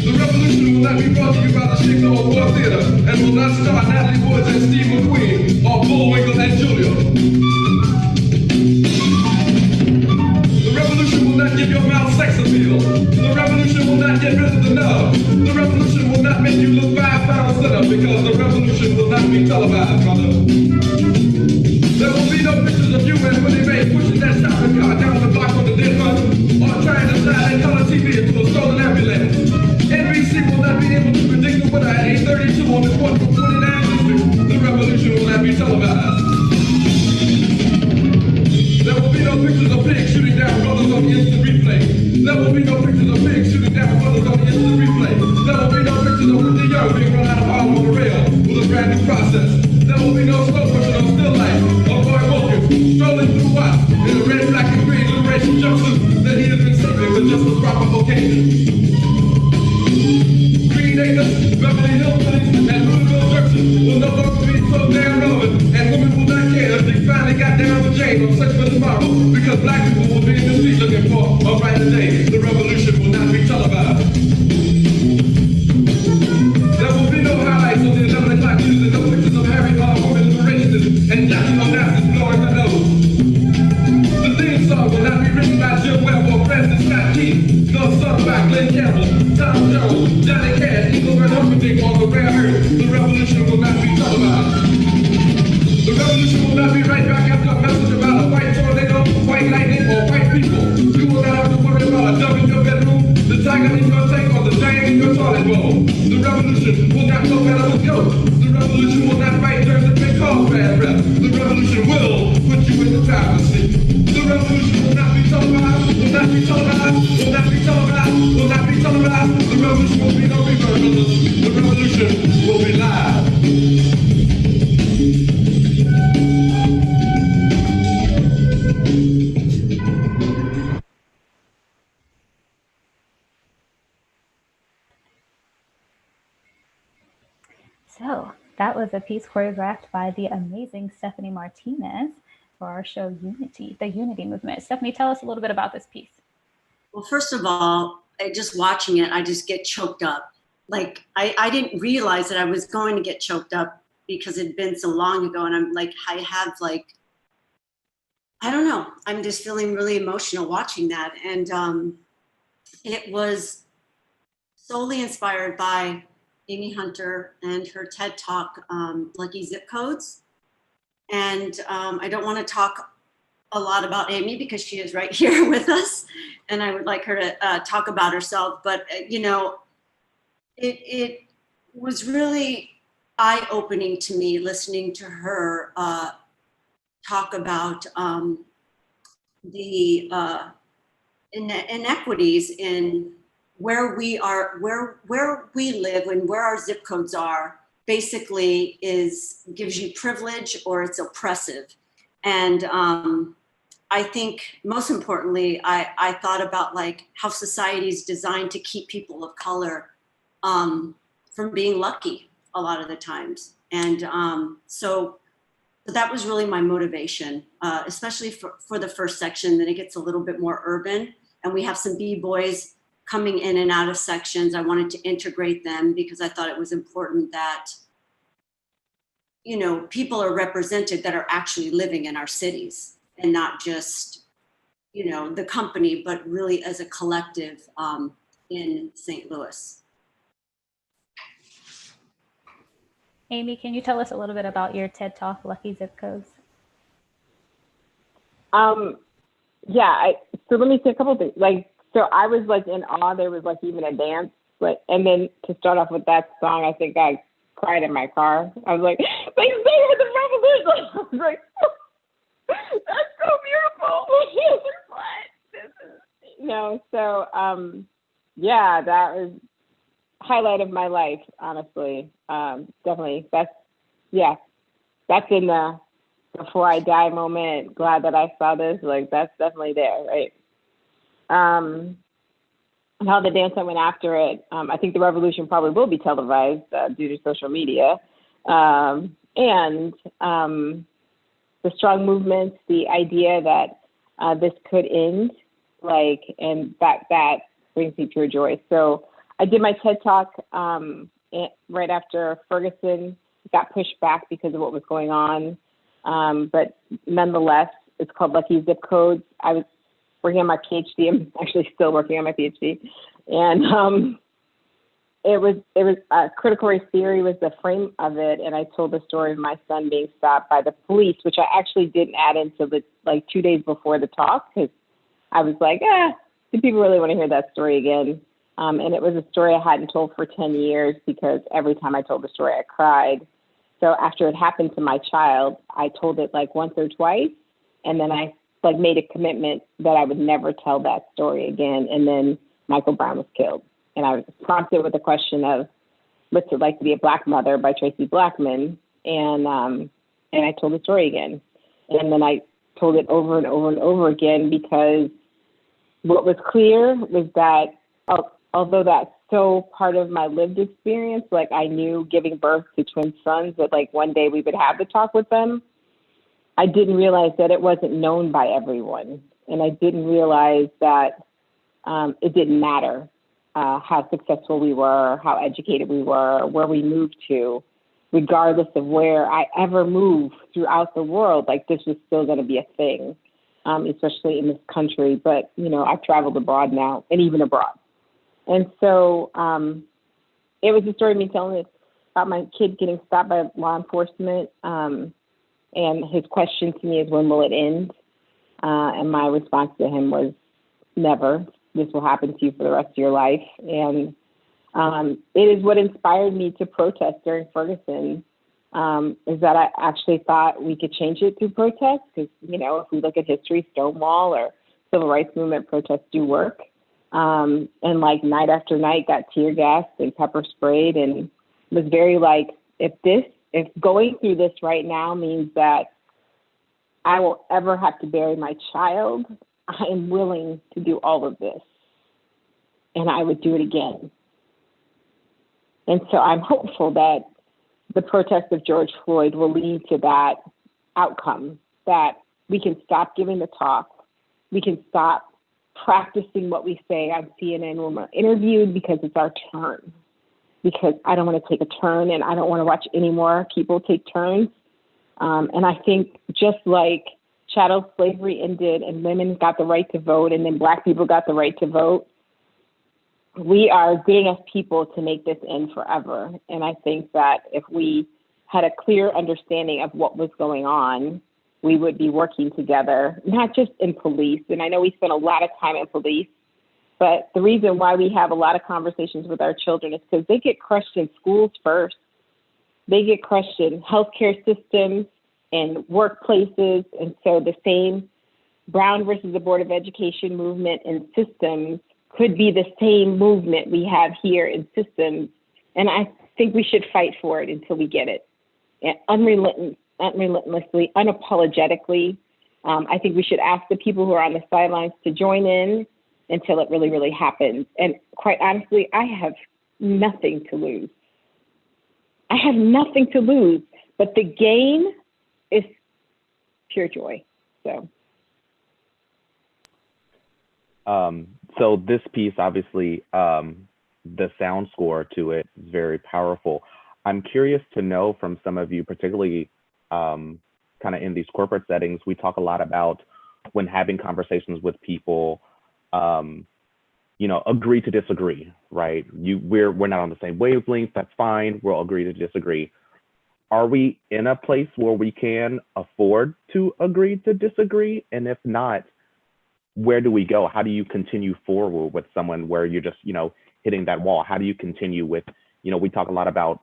The revolution will not be brought to you by the Chicago War Theater and will not star Natalie Woods and Steve McQueen or Bullwinkle and Julia. The revolution will not give your mouth sex appeal. The revolution will not get rid of the nub. The revolution will not make you look 5 pounds thinner because the revolution will not be televised, brother. There will be no pictures of you and Willie Mae pushing that shopping cart down the block on the dead run or trying to slide that color TV into a stolen ambulance. NBC will not be able to predict the winner at 8:32 on the court from 29th District. The revolution will not be televised. There will be no pictures of pigs shooting down brothers on the instant replay. There will be no pictures of pigs shooting down brothers on the instant replay. There will be no pictures of Whitney Young being run out of Harlem on the rail with a brand new process. There will be no slow motion of still life of Roy Wilkins strolling through what? In a red, black, and green liberation jumpsuit that he has been saving for just the proper occasion. Green Acres, Beverly Hillbillies, and Louisville Junction will no longer be so damn relevant, and women will not care if they finally got down with Jane on Sex for Tomorrow, because black people will be in the street looking for a brighter day. The revolution will not be televised. There will be no highlights of the 11 o'clock news and no pictures of Harry women liberationists and Jackie Onassis blowing her nose. The theme song will not be written by Jim Webb or Francis Scott Key, nor sung by Glenn Campbell, Tom Jones, Johnny Cash, Engelbert Humperdinck, or the Rare Earth. The revolution will not be televised. The revolution will not be right back after a message about a white tornado, white lightning, or white people. You will not have to worry about a dove in your bedroom, the tiger in your tank, or the giant in your toilet bowl. The revolution will not go better with goats. The revolution will not write terms that may cause bad breath. The revolution will put you in the driver's seat. The revolution will not be televised, will not be televised, will not be televised, will not be televised. The revolution will be no reversals. The revolution will be live. So that was a piece choreographed by the amazing Stephanie Martinez for our show Unity, the Unity Movement. Stephanie, tell us a little bit about this piece. Well, first of all, just watching it, I just get choked up. Like, I didn't realize that I was going to get choked up because it had been so long ago. And I'm like, I have like I don't know. I'm just feeling really emotional watching that. And it was solely inspired by Amy Hunter and her TED Talk, Lucky Zip Codes. And I don't want to talk a lot about Amy because she is right here with us. And I would like her to talk about herself. But, you know, it was really eye-opening to me listening to her talk about the inequities in where we are, where we live and where our zip codes are, basically gives you privilege or it's oppressive. And I think most importantly, I thought about like how society is designed to keep people of color from being lucky a lot of the times. And so that was really my motivation, especially for the first section. Then it gets a little bit more urban and we have some B-boys coming in and out of sections. I wanted to integrate them because I thought it was important that, you know, people are represented that are actually living in our cities and not just, you know, the company, but really as a collective in St. Louis. Amy, can you tell us a little bit about your TED Talk, Lucky Zip Codes? Yeah, so let me say a couple of things. Like, so I was like in awe. There was like even a dance, like, and then to start off with that song, I think I cried in my car. I was like, they say with the revolution. I was like, that's so beautiful. What? This is, you know, so yeah, that was highlight of my life, honestly. Definitely. That's in the before I die moment. Glad that I saw this. Like, that's definitely there, right? How the dance I went after it. I think the revolution probably will be televised due to social media. And the strong movements, the idea that this could end, like, and that brings me pure joy. So I did my TED Talk right after Ferguson. It got pushed back because of what was going on. But nonetheless, it's called Lucky Zip Codes. I was working on my PhD. I'm actually still working on my PhD. And it was critical race theory was the frame of it. And I told the story of my son being stopped by the police, which I actually didn't add until like 2 days before the talk, because I was like, do people really want to hear that story again? And it was a story I hadn't told for 10 years because every time I told the story, I cried. So after it happened to my child, I told it like once or twice. And then I like made a commitment that I would never tell that story again. And then Michael Brown was killed. And I was prompted with the question of, what's it like to be a Black mother by Tracy Blackman? And I told the story again. And then I told it over and over and over again, because what was clear was that although that's so part of my lived experience, like I knew giving birth to twin sons that like one day we would have the talk with them, I didn't realize that it wasn't known by everyone. And I didn't realize that it didn't matter how successful we were, how educated we were, where we moved to, regardless of where I ever moved throughout the world, like this was still going to be a thing, especially in this country. But, you know, I've traveled abroad now and even abroad. And so it was a story of me telling it about my kid getting stopped by law enforcement. And his question to me is, when will it end? And my response to him was, never. This will happen to you for the rest of your life. And it is what inspired me to protest during Ferguson, is that I actually thought we could change it through protest. Because, you know, if we look at history, Stonewall or civil rights movement protests do work. And like night after night got tear gassed and pepper sprayed, and was very like, if going through this right now means that I will ever have to bury my child, I am willing to do all of this. And I would do it again. And so I'm hopeful that the protest of George Floyd will lead to that outcome, that we can stop giving the talk, we can stop practicing what we say on CNN when we're interviewed because it's our turn. Because I don't want to take a turn, and I don't want to watch any more people take turns. And I think just like chattel slavery ended and women got the right to vote and then Black people got the right to vote, we are good enough people to make this end forever. And I think that if we had a clear understanding of what was going on, we would be working together, not just in police. And I know we spend a lot of time in police, but the reason why we have a lot of conversations with our children is because they get crushed in schools first. They get crushed in healthcare systems and workplaces. And so the same Brown versus the Board of Education movement in systems could be the same movement we have here in systems. And I think we should fight for it until we get it. And unrelentlessly, unapologetically. I think we should ask the people who are on the sidelines to join in until it really, really happens. And quite honestly, I have nothing to lose. I have nothing to lose, but the gain is pure joy. So this piece, obviously, the sound score to it is very powerful. I'm curious to know from some of you, particularly kind of in these corporate settings, we talk a lot about when having conversations with people, agree to disagree, right? We're not on the same wavelength, that's fine, we'll agree to disagree. Are we in a place where we can afford to agree to disagree? And if not, where do we go? How do you continue forward with someone where you're just, hitting that wall? How do you continue with, we talk a lot about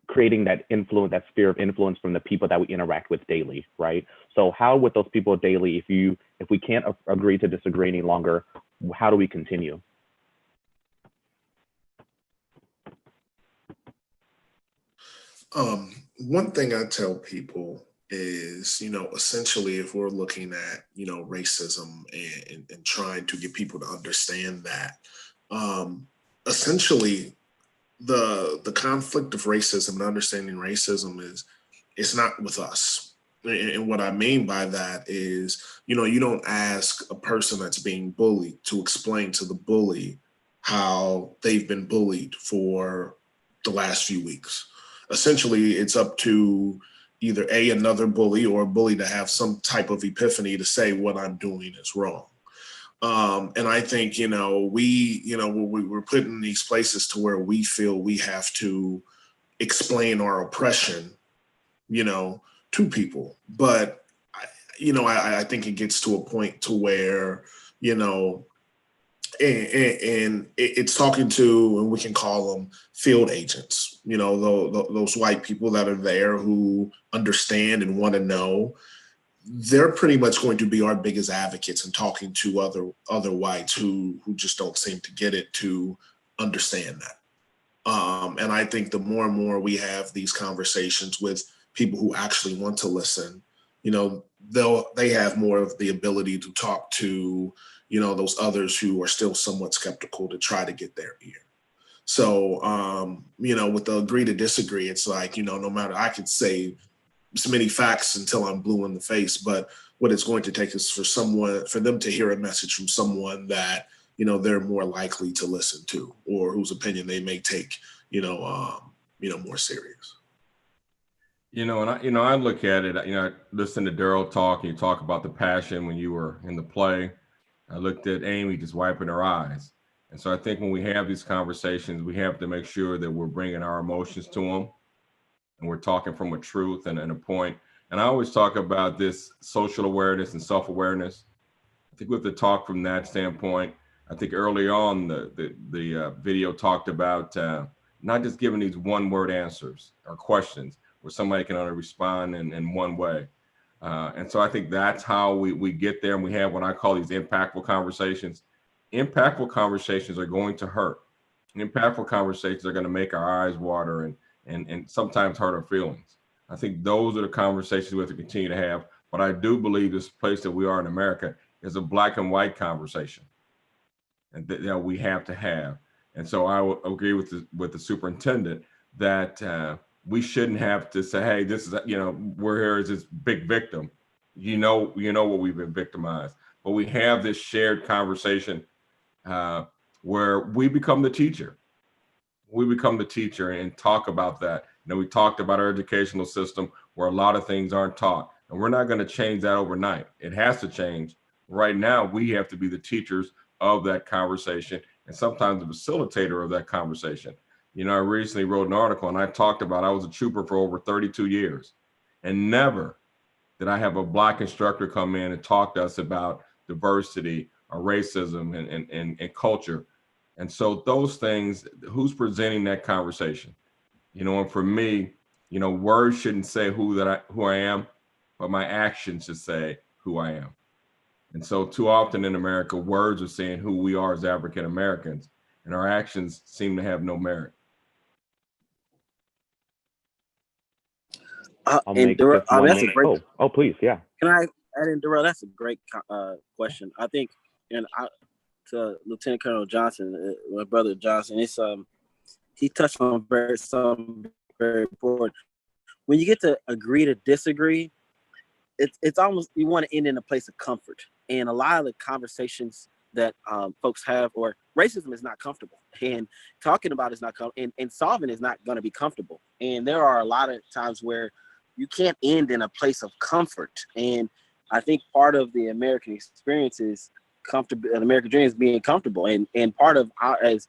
creating that influence, that sphere of influence from the people that we interact with daily, right? So how with those people daily, if we can't agree to disagree any longer, how do we continue? One thing I tell people is, essentially if we're looking at, racism and trying to get people to understand that, essentially the conflict of racism and understanding racism it's not with us. And what I mean by that is, you don't ask a person that's being bullied to explain to the bully how they've been bullied for the last few weeks. Essentially, it's up to either another bully or a bully to have some type of epiphany to say what I'm doing is wrong. And I think, we're put in these places to where we feel we have to explain our oppression, to people. But, I think it gets to a point to where, and it's talking to, and we can call them field agents, those white people that are there who understand and want to know. They're pretty much going to be our biggest advocates in talking to other whites who just don't seem to get it, to understand that. And I think the more and more we have these conversations with people who actually want to listen, they have more of the ability to talk to, those others who are still somewhat skeptical to try to get their ear. So, with the agree to disagree, it's like, no matter, I could say so many facts until I'm blue in the face, but what it's going to take is for them to hear a message from someone that, they're more likely to listen to, or whose opinion they may take, more serious. And I look at it, I listened to Daryl talk, and you talk about the passion when you were in the play. I looked at Amy just wiping her eyes. And so I think when we have these conversations, we have to make sure that we're bringing our emotions to them, and we're talking from a truth and a point. And I always talk about this social awareness and self-awareness. I think we have to talk from that standpoint. I think early on, the video talked about not just giving these one-word answers or questions where somebody can only respond in one way. And so I think that's how we get there, and we have what I call these impactful conversations. Impactful conversations are going to hurt. Impactful conversations are going to make our eyes water and sometimes hurt our feelings. I think those are the conversations we have to continue to have. But I do believe this place that we are in America is a black and white conversation, and that we have to have. And so I would agree with the superintendent that we shouldn't have to say, hey, this is, we're here as this big victim. You know what we've been victimized. But we have this shared conversation where we become the teacher. We become the teacher and talk about that. We talked about our educational system where a lot of things aren't taught. And we're not going to change that overnight. It has to change. Right now, we have to be the teachers of that conversation and sometimes the facilitator of that conversation. You know, I recently wrote an article and I talked about I was a trooper for over 32 years. And never did I have a Black instructor come in and talk to us about diversity or racism and culture. And so those things, who's presenting that conversation? You know, and for me, you know, words shouldn't say who I am, but my actions should say who I am. And so too often in America, words are saying who we are as African Americans, and our actions seem to have no merit. Please, yeah. Can I add in, Darrell? That's a great question. I think, and to Lieutenant Colonel Johnson, my brother Johnson, it's he touched on something very important. When you get to agree to disagree, it's almost, you want to end in a place of comfort. And a lot of the conversations that folks have, or racism is not comfortable, and talking about is not and solving is not going to be comfortable. And there are a lot of times where you can't end in a place of comfort. And I think part of the American experience is comfortable. An American dream is being comfortable. And part of our, as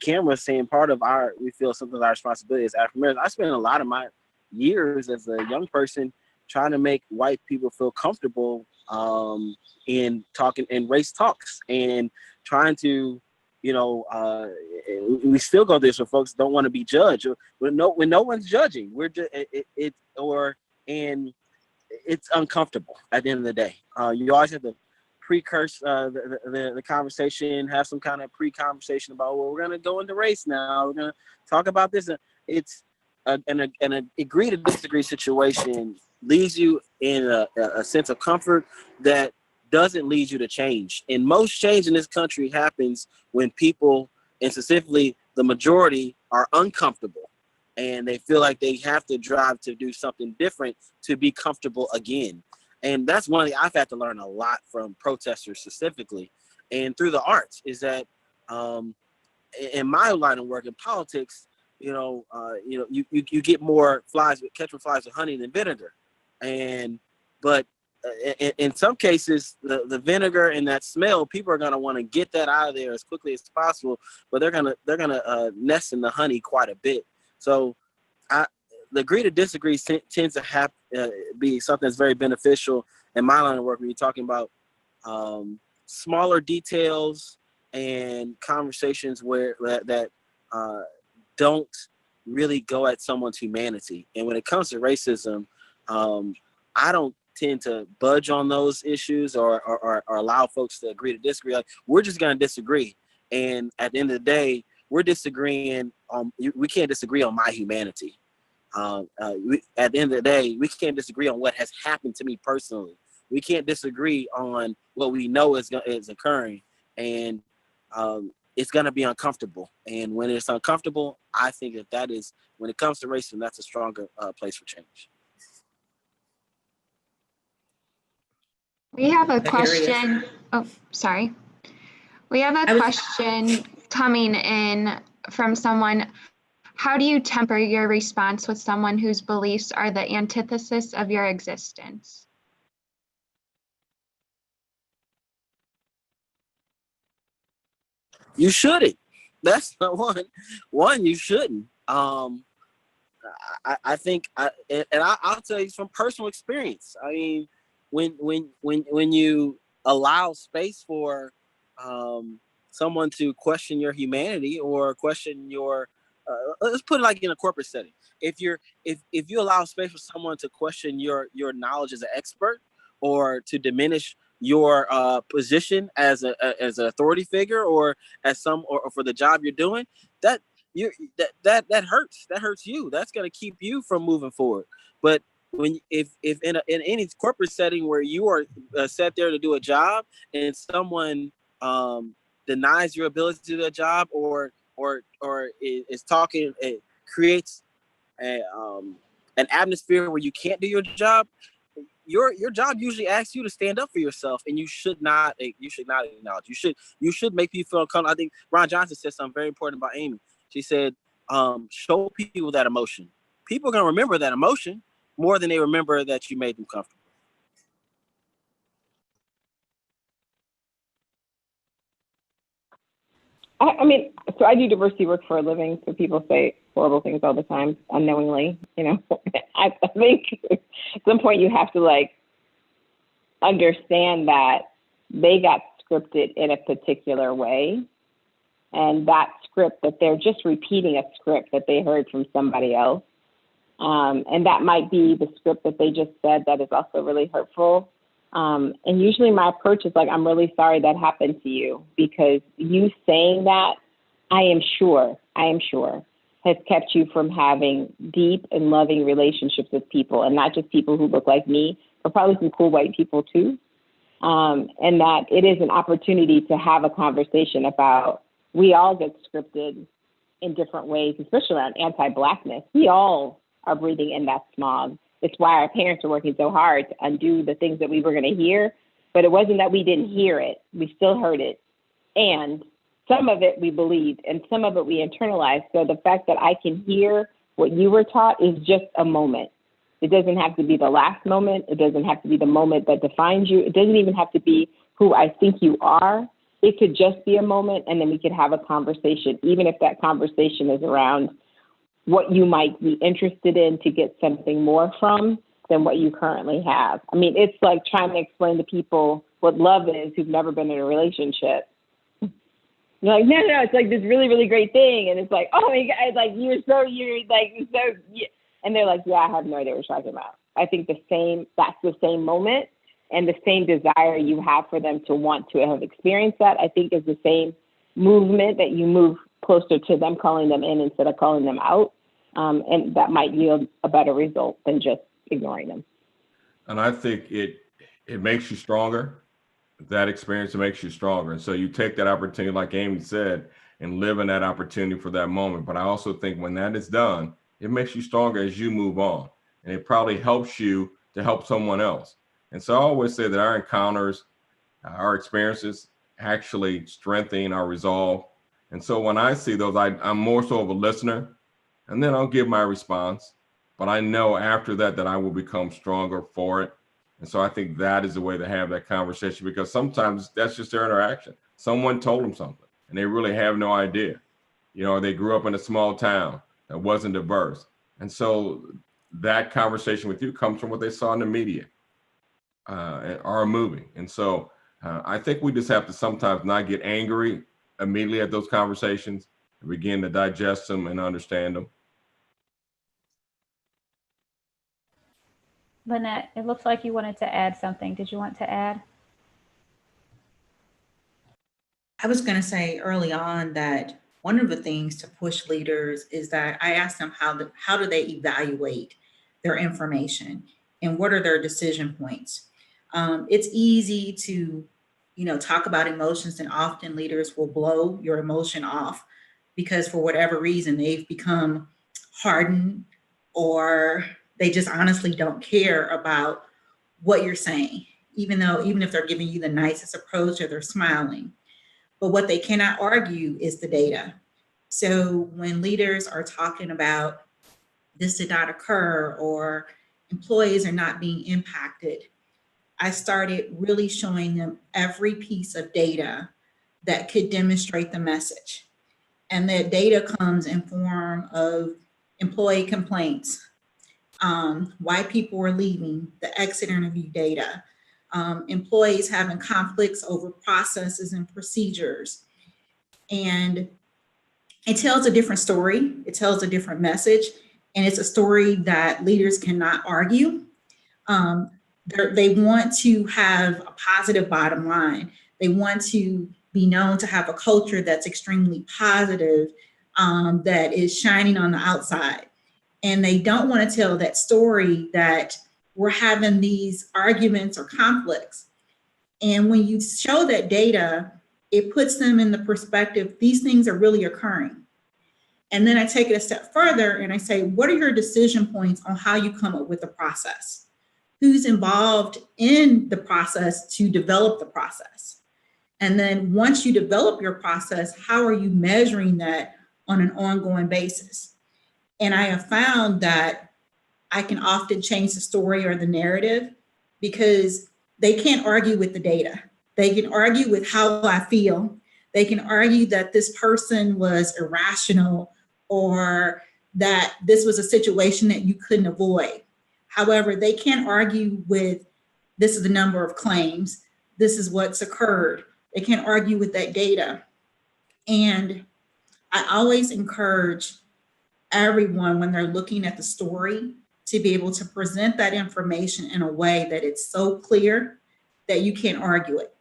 Cameron was saying, part of our, we feel something of our responsibility as African Americans. I spent a lot of my years as a young person trying to make white people feel comfortable in talking in race talks, and trying to, you know, we still go through this where folks don't want to be judged when no one's judging. We're just and it's uncomfortable at the end of the day. You always have to precurse the conversation, have some kind of pre-conversation about, well, we're going to go into race now. We're going to talk about this. It's an agree to disagree situation leaves you in a sense of comfort that doesn't lead you to change. And most change in this country happens when people, and specifically the majority, are uncomfortable and they feel like they have to drive to do something different to be comfortable again. And that's one thing I've had to learn a lot from protesters specifically, and through the arts, is that in my line of work in politics, you get more flies, catch more flies with honey than vinegar. But in some cases, the vinegar and that smell, people are gonna want to get that out of there as quickly as possible. But they're gonna nest in the honey quite a bit. So, the agree to disagree tends to be something that's very beneficial in my line of work when you're talking about smaller details and conversations that don't really go at someone's humanity. And when it comes to racism, I don't tend to budge on those issues or allow folks to agree to disagree. Like, we're just going to disagree. And at the end of the day, we're disagreeing on, we can't disagree on my humanity. At the end of the day, we can't disagree on what has happened to me personally. We can't disagree on what we know is occurring. And it's going to be uncomfortable. And when it's uncomfortable, I think that is, when it comes to racism, that's a stronger place for change. We have a question. Oh, sorry. We have a question coming in from someone. How do you temper your response with someone whose beliefs are the antithesis of your existence? You shouldn't. That's the one you shouldn't. I think, I'll tell you from personal experience. I mean, when you allow space for someone to question your humanity or question your, let's put it like in a corporate setting. If you allow space for someone to question your knowledge as an expert, or to diminish your position as an authority figure, or as or for the job you're doing, that hurts you. That's going to keep you from moving forward. But if in any corporate setting where you are set there to do a job, and someone denies your ability to do that job, or is talking, it creates an atmosphere where you can't do your job. Your job usually asks you to stand up for yourself, and you should not acknowledge. You should make people feel uncomfortable. I think Ron Johnson said something very important about Amy. She said, show people that emotion. People are gonna remember that emotion more than they remember that you made them comfortable. I mean, so I do diversity work for a living, so people say horrible things all the time, unknowingly, you know. I think at some point you have to like understand that they got scripted in a particular way, and that script, that they're just repeating a script that they heard from somebody else. And that might be the script that they just said that is also really hurtful. And usually my approach is like, I'm really sorry that happened to you, because you saying that, I am sure, has kept you from having deep and loving relationships with people, and not just people who look like me, but probably some cool white people too. And that it is an opportunity to have a conversation about, we all get scripted in different ways, especially around anti-Blackness. We all are breathing in that smog. It's why our parents are working so hard to undo the things that we were going to hear. But it wasn't that we didn't hear it. We still heard it. And some of it we believed, and some of it we internalized. So the fact that I can hear what you were taught is just a moment. It doesn't have to be the last moment. It doesn't have to be the moment that defines you. It doesn't even have to be who I think you are. It could just be a moment, and then we could have a conversation, even if that conversation is around what you might be interested in to get something more from than what you currently have. I mean, it's like trying to explain to people what love is who've never been in a relationship. You're like, no, it's like this really, really great thing. And it's like, oh my God, like, and they're like, yeah, I have no idea what you're talking about. I think that's the same moment, and the same desire you have for them to want to have experienced that, I think is the same movement that you move closer to them calling them in instead of calling them out. And that might yield a better result than just ignoring them. And I think it makes you stronger. That experience makes you stronger. And so you take that opportunity, like Amy said, and live in that opportunity for that moment. But I also think when that is done, it makes you stronger as you move on. And it probably helps you to help someone else. And so I always say that our encounters, our experiences actually strengthen our resolve. And so when I see those, I'm more so of a listener, and then I'll give my response. But I know after that I will become stronger for it. And so I think that is the way to have that conversation, because sometimes that's just their interaction. Someone told them something and they really have no idea. You know, they grew up in a small town that wasn't diverse. And so that conversation with you comes from what they saw in the media or a movie. And so I think we just have to sometimes not get angry immediately at those conversations and begin to digest them and understand them. Lynette, it looks like you wanted to add something. Did you want to add? I was going to say early on that one of the things to push leaders is that I asked them how do they evaluate their information and what are their decision points. It's easy to, talk about emotions, and often leaders will blow your emotion off because for whatever reason they've become hardened, or they just honestly don't care about what you're saying, even if they're giving you the nicest approach or they're smiling. But what they cannot argue is the data. So when leaders are talking about this did not occur or employees are not being impacted, I started really showing them every piece of data that could demonstrate the message. And that data comes in form of employee complaints, why people were leaving, the exit interview data, employees having conflicts over processes and procedures. And it tells a different story. It tells a different message. And it's a story that leaders cannot argue. They want to have a positive bottom line. They want to be known to have a culture that's extremely positive, that is shining on the outside. And they don't want to tell that story that we're having these arguments or conflicts. And when you show that data, it puts them in the perspective, these things are really occurring. And then I take it a step further and I say, what are your decision points on how you come up with the process? Who's involved in the process to develop the process? And then once you develop your process, how are you measuring that on an ongoing basis? And I have found that I can often change the story or the narrative because they can't argue with the data. They can argue with how I feel. They can argue that this person was irrational or that this was a situation that you couldn't avoid. However, they can't argue with this is the number of claims, this is what's occurred. They can't argue with that data. And I always encourage everyone when they're looking at the story to be able to present that information in a way that it's so clear that you can't argue it.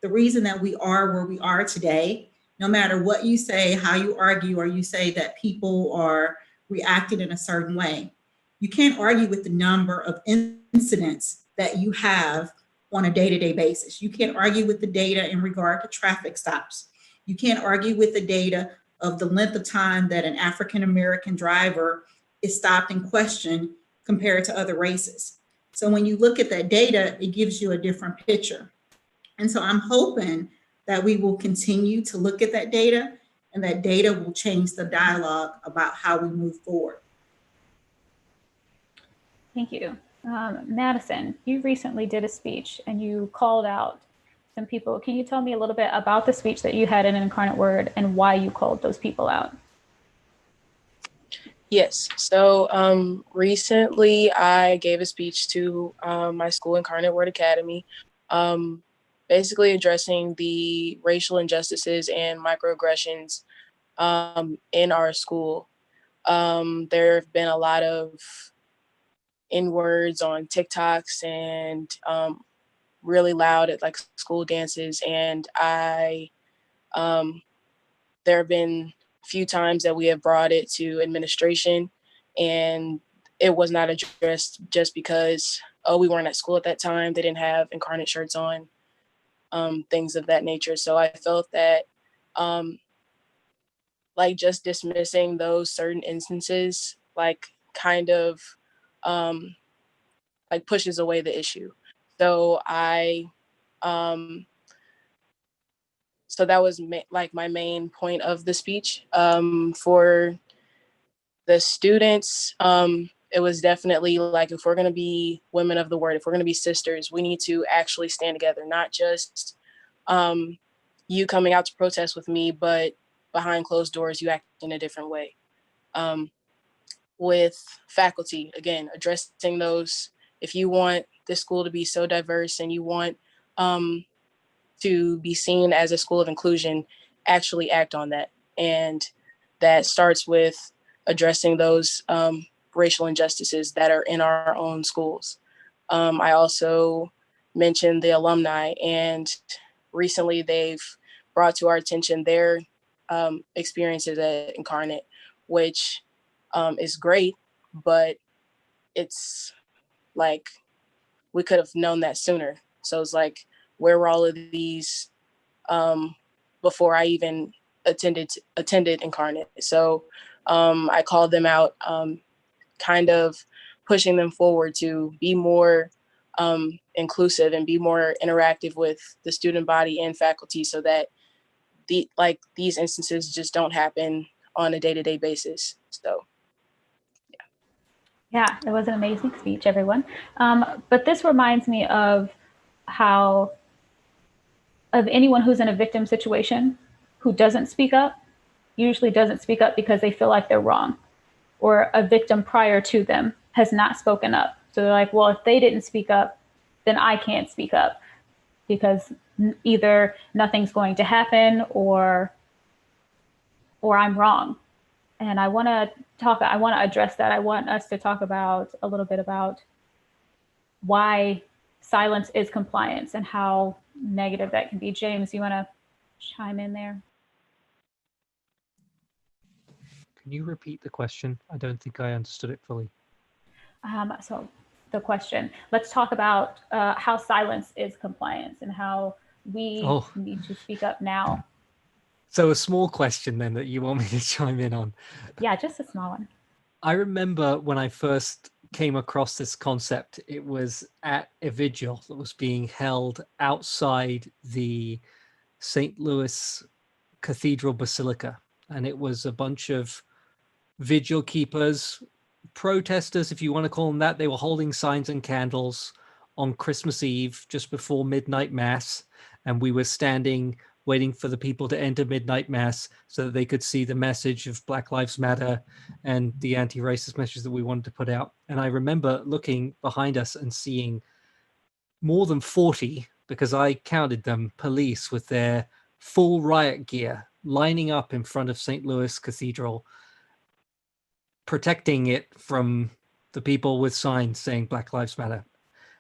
The reason that we are where we are today, no matter what you say, how you argue, or you say that people are reacting in a certain way, you can't argue with the number of incidents that you have on a day-to-day basis. You can't argue with the data in regard to traffic stops. You can't argue with the data of the length of time that an African-American driver is stopped and questioned compared to other races. So when you look at that data, it gives you a different picture. And so I'm hoping that we will continue to look at that data, and that data will change the dialogue about how we move forward. Thank you. Madison, you recently did a speech and you called out some people. Can you tell me a little bit about the speech that you had in Incarnate Word and why you called those people out? Yes. So recently I gave a speech to my school, Incarnate Word Academy, basically addressing the racial injustices and microaggressions in our school. There have been a lot of N-words on TikToks and really loud at like school dances. And there have been a few times that we have brought it to administration, and it was not addressed just because, oh, we weren't at school at that time. They didn't have Incarnate shirts on, things of that nature. So I felt that like just dismissing those certain instances, like kind of like pushes away the issue. So so that was like my main point of the speech. For the students, it was definitely like, if we're going to be women of the word, if we're going to be sisters, we need to actually stand together, not just you coming out to protest with me, but behind closed doors, you act in a different way. With faculty, again, addressing those. If you want this school to be so diverse and you want to be seen as a school of inclusion, actually act on that. And that starts with addressing those racial injustices that are in our own schools. I also mentioned the alumni, and recently they've brought to our attention their experiences at Incarnate, which is great, but it's like, we could have known that sooner. So it's like, where were all of these before I even attended Incarnate? So I called them out, kind of pushing them forward to be more inclusive and be more interactive with the student body and faculty, so that these instances just don't happen on a day-to-day basis. So yeah, it was an amazing speech, everyone. But this reminds me of how, of anyone who's in a victim situation who doesn't speak up, usually doesn't speak up because they feel like they're wrong, or a victim prior to them has not spoken up. So they're like, well, if they didn't speak up, then I can't speak up, because either nothing's going to happen or I'm wrong. And I want to address that. I want us to talk about a little bit about why silence is compliance and how negative that can be. James, you want to chime in there? Can you repeat the question? I don't think I understood it fully. So the question, let's talk about how silence is compliance and how we need to speak up now. So a small question then that you want me to chime in on. Yeah, just a small one. I remember when I first came across this concept, it was at a vigil that was being held outside the St. Louis Cathedral Basilica. And it was a bunch of vigil keepers, protesters, if you want to call them that. They were holding signs and candles on Christmas Eve, just before midnight mass. And we were standing waiting for the people to enter midnight mass so that they could see the message of Black Lives Matter and the anti-racist message that we wanted to put out. And I remember looking behind us and seeing more than 40, because I counted them, police with their full riot gear lining up in front of St. Louis Cathedral, protecting it from the people with signs saying Black Lives Matter.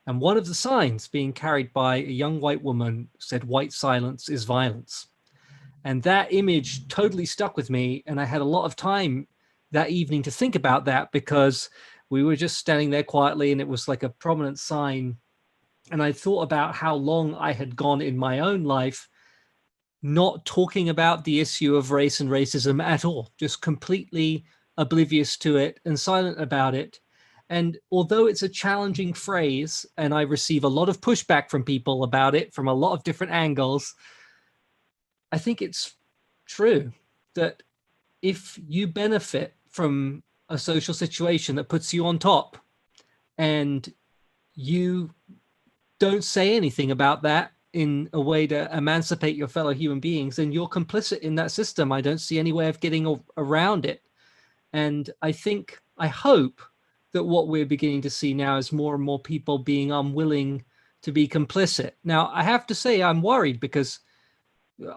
And one of the signs being carried by a young white woman said, "White silence is violence." And that image totally stuck with me. And I had a lot of time that evening to think about that, because we were just standing there quietly and it was like a prominent sign. And I thought about how long I had gone in my own life not talking about the issue of race and racism at all, just completely oblivious to it and silent about it. And although it's a challenging phrase, and I receive a lot of pushback from people about it from a lot of different angles, I think it's true that if you benefit from a social situation that puts you on top and you don't say anything about that in a way to emancipate your fellow human beings, then you're complicit in that system. I don't see any way of getting around it. And I hope that what we're beginning to see now is more and more people being unwilling to be complicit. Now, I have to say I'm worried, because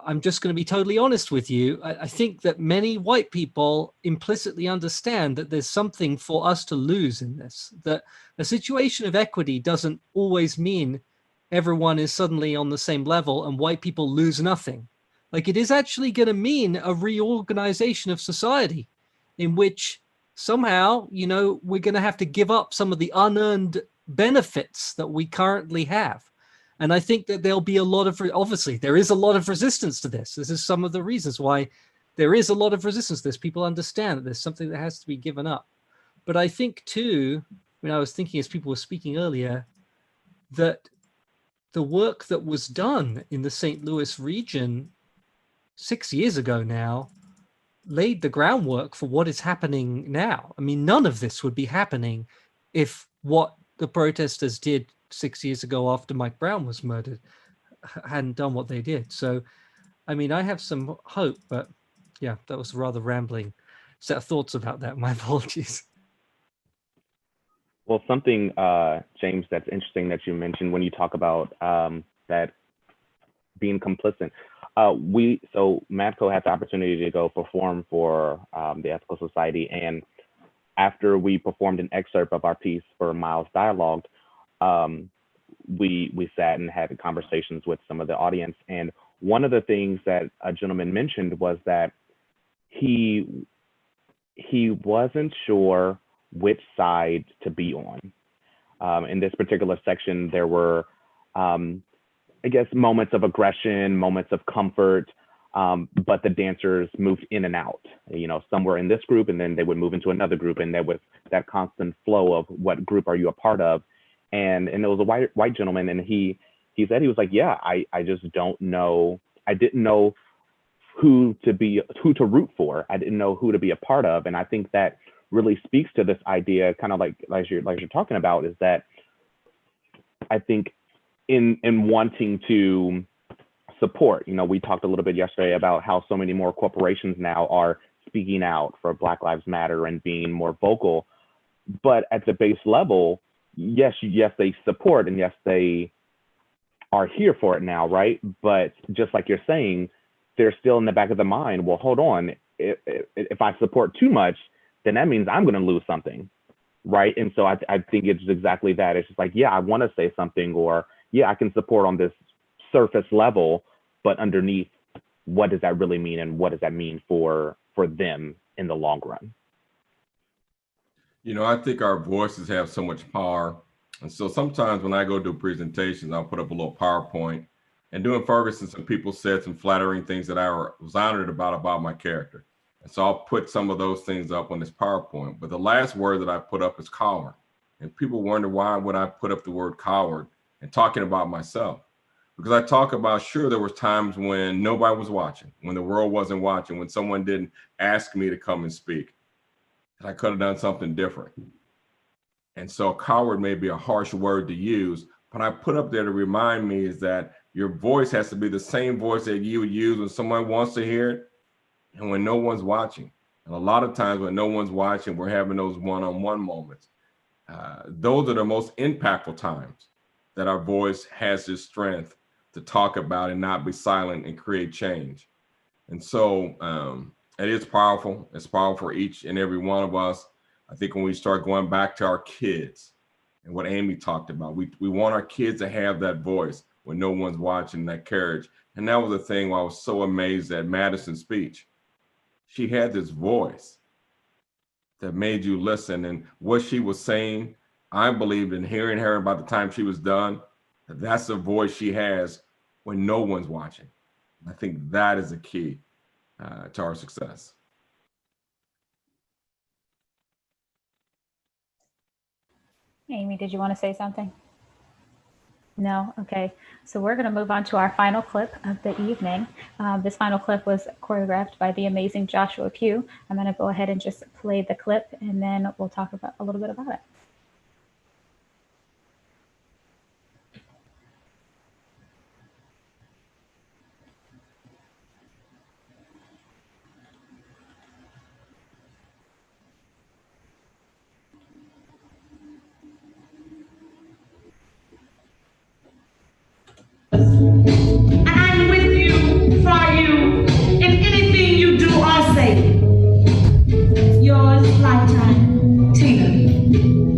I'm just going to be totally honest with you. I think that many white people implicitly understand that there's something for us to lose in this, that a situation of equity doesn't always mean everyone is suddenly on the same level and white people lose nothing. Like, it is actually going to mean a reorganization of society in which somehow, we're going to have to give up some of the unearned benefits that we currently have. And I think that there'll be obviously, there is a lot of resistance to this. This is some of the reasons why there is a lot of resistance to this. People understand that there's something that has to be given up. But I think too, when I was thinking as people were speaking earlier, that the work that was done in the St. Louis region 6 years ago now laid the groundwork for what is happening now. I mean, none of this would be happening if what the protesters did 6 years ago after Mike Brown was murdered hadn't done what they did. So, I mean, I have some hope, but yeah, that was a rather rambling set of thoughts about that. My apologies. Well, something, James, that's interesting that you mentioned when you talk about that being complicit. So Matco had the opportunity to go perform for the Ethical Society, and after we performed an excerpt of our piece for Miles Dialogued, we sat and had conversations with some of the audience. And one of the things that a gentleman mentioned was that he wasn't sure which side to be on. In this particular section, there were, I guess, moments of aggression, moments of comfort, but the dancers moved in and out. Some were in this group and then they would move into another group, and there was that constant flow of what group are you a part of. And it was a white gentleman, and he said, he was like, yeah, I just don't know. I didn't know who to root for. I didn't know who to be a part of. And I think that really speaks to this idea, kind of like you're talking about, is that I think in wanting to support, we talked a little bit yesterday about how so many more corporations now are speaking out for Black Lives Matter and being more vocal. But at the base level, yes, they support, and yes, they are here for it now, right? But just like you're saying, they're still in the back of the mind, well, hold on, if I support too much, then that means I'm going to lose something, right? And so I think it's exactly that. It's just like, yeah, I want to say something, or yeah, I can support on this surface level, but underneath, what does that really mean, and what does that mean for them in the long run? I think our voices have so much power. And so sometimes when I go do presentations, I'll put up a little PowerPoint. And doing Ferguson, some people said some flattering things that I was honored about my character. And so I'll put some of those things up on this PowerPoint. But the last word that I put up is coward. And people wonder, why would I put up the word coward and talking about myself? Because I talk about, sure, there was times when nobody was watching, when the world wasn't watching, when someone didn't ask me to come and speak. And I could have done something different. And so coward may be a harsh word to use, but I put up there to remind me is that Your voice has to be the same voice that you would use when someone wants to hear it and when no one's watching. And a lot of times when no one's watching, we're having those one-on-one moments. Those are the most impactful times that our voice has this strength to talk about and not be silent and create change. And so it is powerful. It's powerful for each and every one of us. I think when we start going back to our kids and what Amy talked about, we want our kids to have that voice when no one's watching, that courage. And that was the thing why I was so amazed at Madison's speech. She had this voice that made you listen. And what she was saying, I believed in hearing her by the time she was done, that's the voice she has when no one's watching. I think that is a key to our success. Amy, did you want to say something? No? Okay. So we're going to move on to our final clip of the evening. This final clip was choreographed by the amazing Joshua Pugh. I'm going to go ahead and just play the clip, and then we'll talk about a little bit about it. I'm with you, for you, in anything you do or say. Yours, Lifetime, Tina.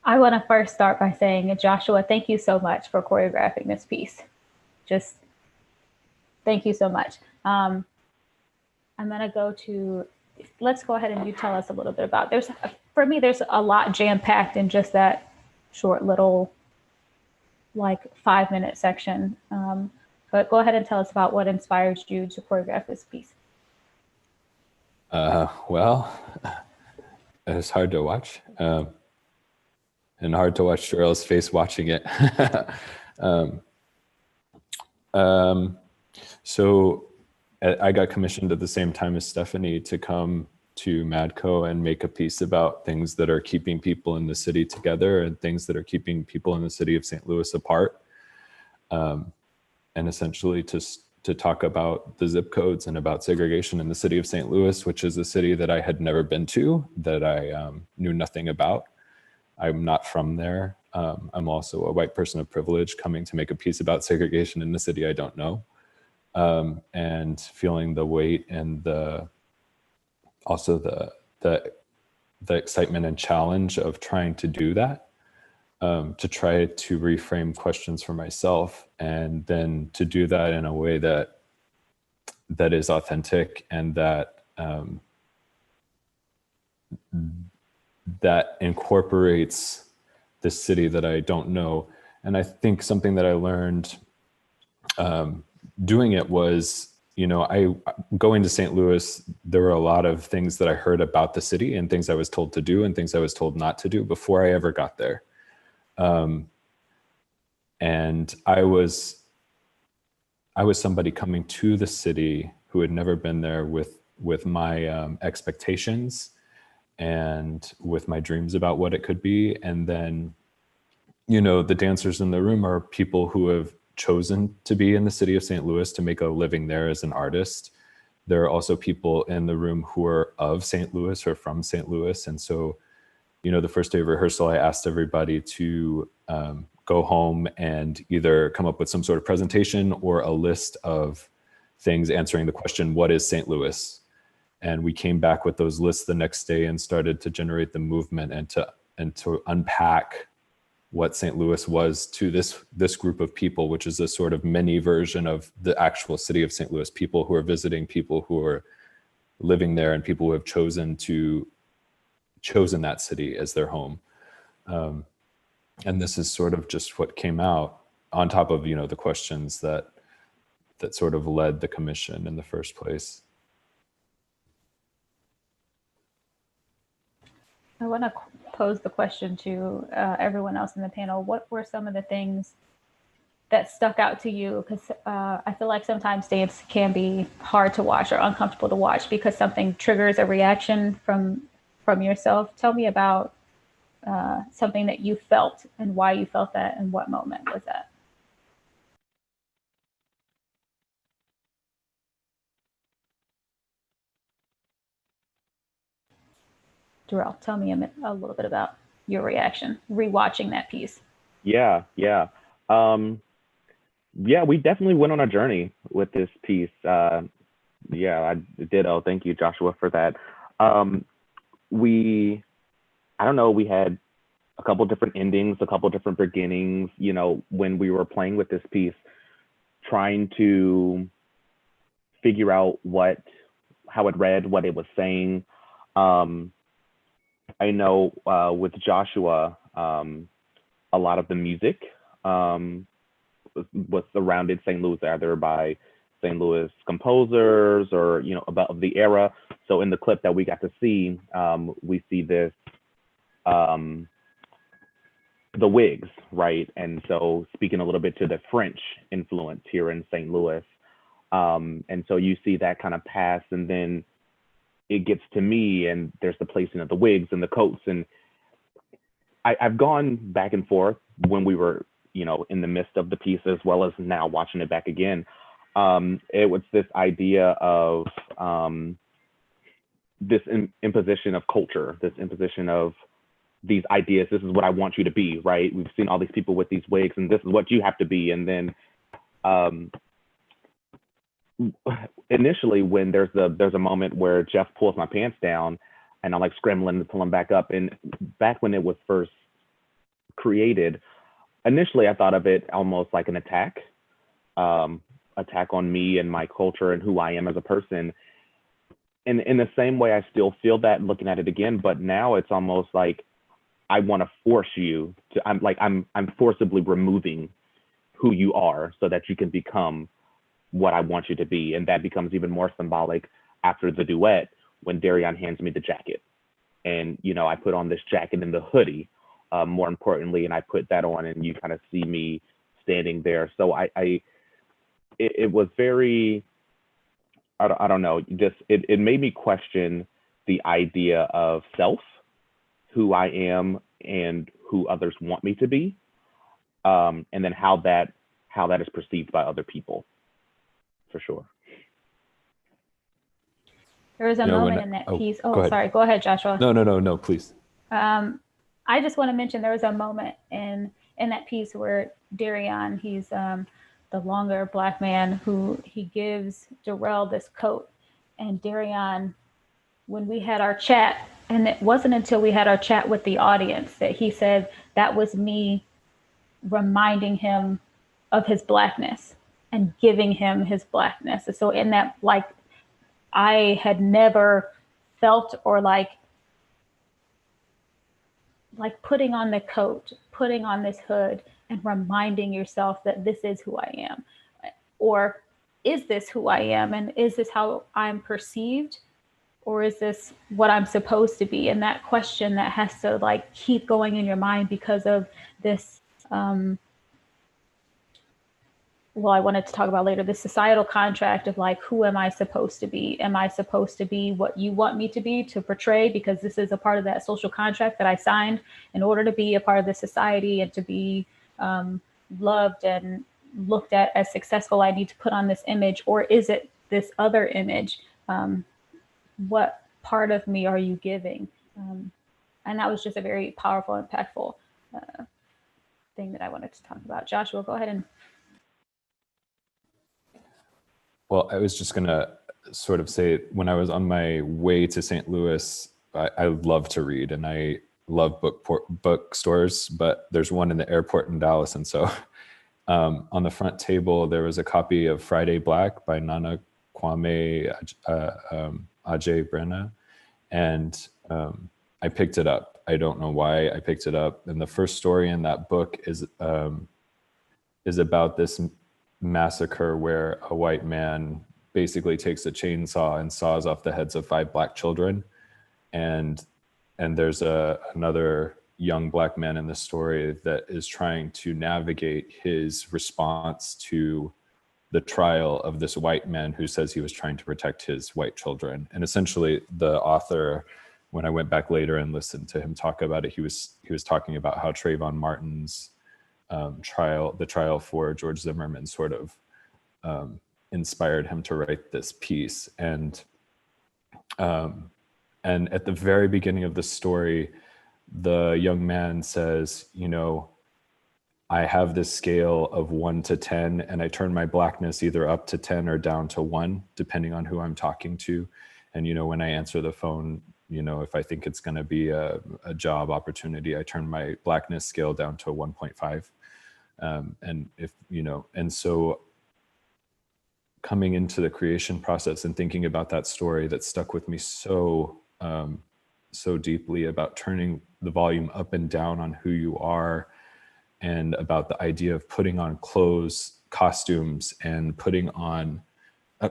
I want to first start by saying, Joshua, thank you so much for choreographing this piece. Just thank you so much. I'm going to go to, let's go ahead and you tell us a little bit about, for me, there's a lot jam-packed in just that short little, like 5-minute section. But go ahead and tell us about what inspired you to choreograph this piece. Well, it's hard to watch. And hard to watch Jarrell's face watching it. So I got commissioned at the same time as Stephanie to come to Madco and make a piece about things that are keeping people in the city together and things that are keeping people in the city of St. Louis apart. And essentially to talk about the zip codes and about segregation in the city of St. Louis, which is a city that I had never been to, that I knew nothing about. I'm not from there. I'm also a white person of privilege coming to make a piece about segregation in the city I don't know. And feeling the weight and also the excitement and challenge of trying to do that, to try to reframe questions for myself, and then to do that in a way that is authentic and that that incorporates this city that I don't know. And I think something that I learned doing it was, going to St. Louis, there were a lot of things that I heard about the city and things I was told to do and things I was told not to do before I ever got there. And I was somebody coming to the city who had never been there with my expectations and with my dreams about what it could be. And then, the dancers in the room are people who have chosen to be in the city of St. Louis to make a living there as an artist. There are also people in the room who are of St. Louis or from St. Louis. And so, the first day of rehearsal, I asked everybody to go home and either come up with some sort of presentation or a list of things answering the question, what is St. Louis? And we came back with those lists the next day and started to generate the movement and to unpack what St. Louis was to this group of people, which is a sort of mini version of the actual city of St. Louis, people who are visiting, people who are living there, and people who have chosen that city as their home. And this is sort of just what came out on top of, the questions that sort of led the commission in the first place. I want to pose the question to everyone else in the panel. What were some of the things that stuck out to you? Because I feel like sometimes dance can be hard to watch or uncomfortable to watch because something triggers a reaction from yourself. Tell me about something that you felt and why you felt that and what moment was that? Jarrell, tell me a little bit about your reaction rewatching that piece. Yeah. We definitely went on a journey with this piece. I did. Oh, thank you, Joshua, for that. We had a couple different endings, a couple different beginnings, when we were playing with this piece, trying to figure out how it read, what it was saying. I know with Joshua, a lot of the music was surrounded St. Louis, either by St. Louis composers or, about the era. So in the clip that we got to see, we see this, the Wigs, right? And so speaking a little bit to the French influence here in St. Louis. And so you see that kind of pass, and then it gets to me and there's the placing of the wigs and the coats. And I've gone back and forth when we were, in the midst of the piece, as well as now watching it back again. It was this idea of this imposition of culture, this imposition of these ideas. This is what I want you to be, right? We've seen all these people with these wigs and this is what you have to be. And then initially when there's a moment where Jeff pulls my pants down and I'm like scrambling to pull them back up. And back when it was first created, initially I thought of it almost like an attack on me and my culture and who I am as a person. And in the same way, I still feel that looking at it again, but now it's almost like I want to force you to, I'm forcibly removing who you are so that you can become what I want you to be. And that becomes even more symbolic after the duet when Darian hands me the jacket. And, you know, I put on this jacket and the hoodie, more importantly, and I put that on and you kind of see me standing there. So it was very, I don't know, just, it made me question the idea of self, who I am and who others want me to be. And then how that is perceived by other people, for sure. There was a moment in that piece. Oh, sorry. Go ahead, Joshua. No, please. I just want to mention there was a moment in that piece where Darian, he's the longer Black man who he gives Darrell this coat. And Darian, when we had our chat, and it wasn't until we had our chat with the audience that he said that was me reminding him of his Blackness and giving him his Blackness. And so in that, like, I had never felt or like putting on the coat, putting on this hood and reminding yourself that this is who I am, or is this who I am? And is this how I'm perceived? Or is this what I'm supposed to be? And that question that has to like keep going in your mind because of this, well, I wanted to talk about later, the societal contract of like, who am I supposed to be? Am I supposed to be what you want me to be, to portray? Because this is a part of that social contract that I signed in order to be a part of the society and to be loved and looked at as successful. I need to put on this image, or is it this other image? What part of me are you giving? And that was just a very powerful, impactful thing that I wanted to talk about. Joshua, go ahead and. Well, I was just gonna sort of say, when I was on my way to St. Louis, I love to read and I love bookstores, but there's one in the airport in Dallas. And so on the front table, there was a copy of Friday Black by Nana Kwame Adjei-Brené. And I picked it up. I don't know why I picked it up. And the first story in that book is about this massacre where a white man basically takes a chainsaw and saws off the heads of 5 Black children. And there's another young Black man in the story that is trying to navigate his response to the trial of this white man who says he was trying to protect his white children. And essentially the author, when I went back later and listened to him talk about it, he was talking about how Trayvon Martin's the trial for George Zimmerman sort of inspired him to write this piece. And at the very beginning of the story, the young man says, you know, I have this scale of 1 to 10, and I turn my Blackness either up to 10 or down to 1, depending on who I'm talking to. And, you know, when I answer the phone, you know, if I think it's going to be a job opportunity, I turn my Blackness scale down to 1.5. And if, you know, and so coming into the creation process and thinking about that story that stuck with me so deeply about turning the volume up and down on who you are, and about the idea of putting on clothes, costumes, and putting on,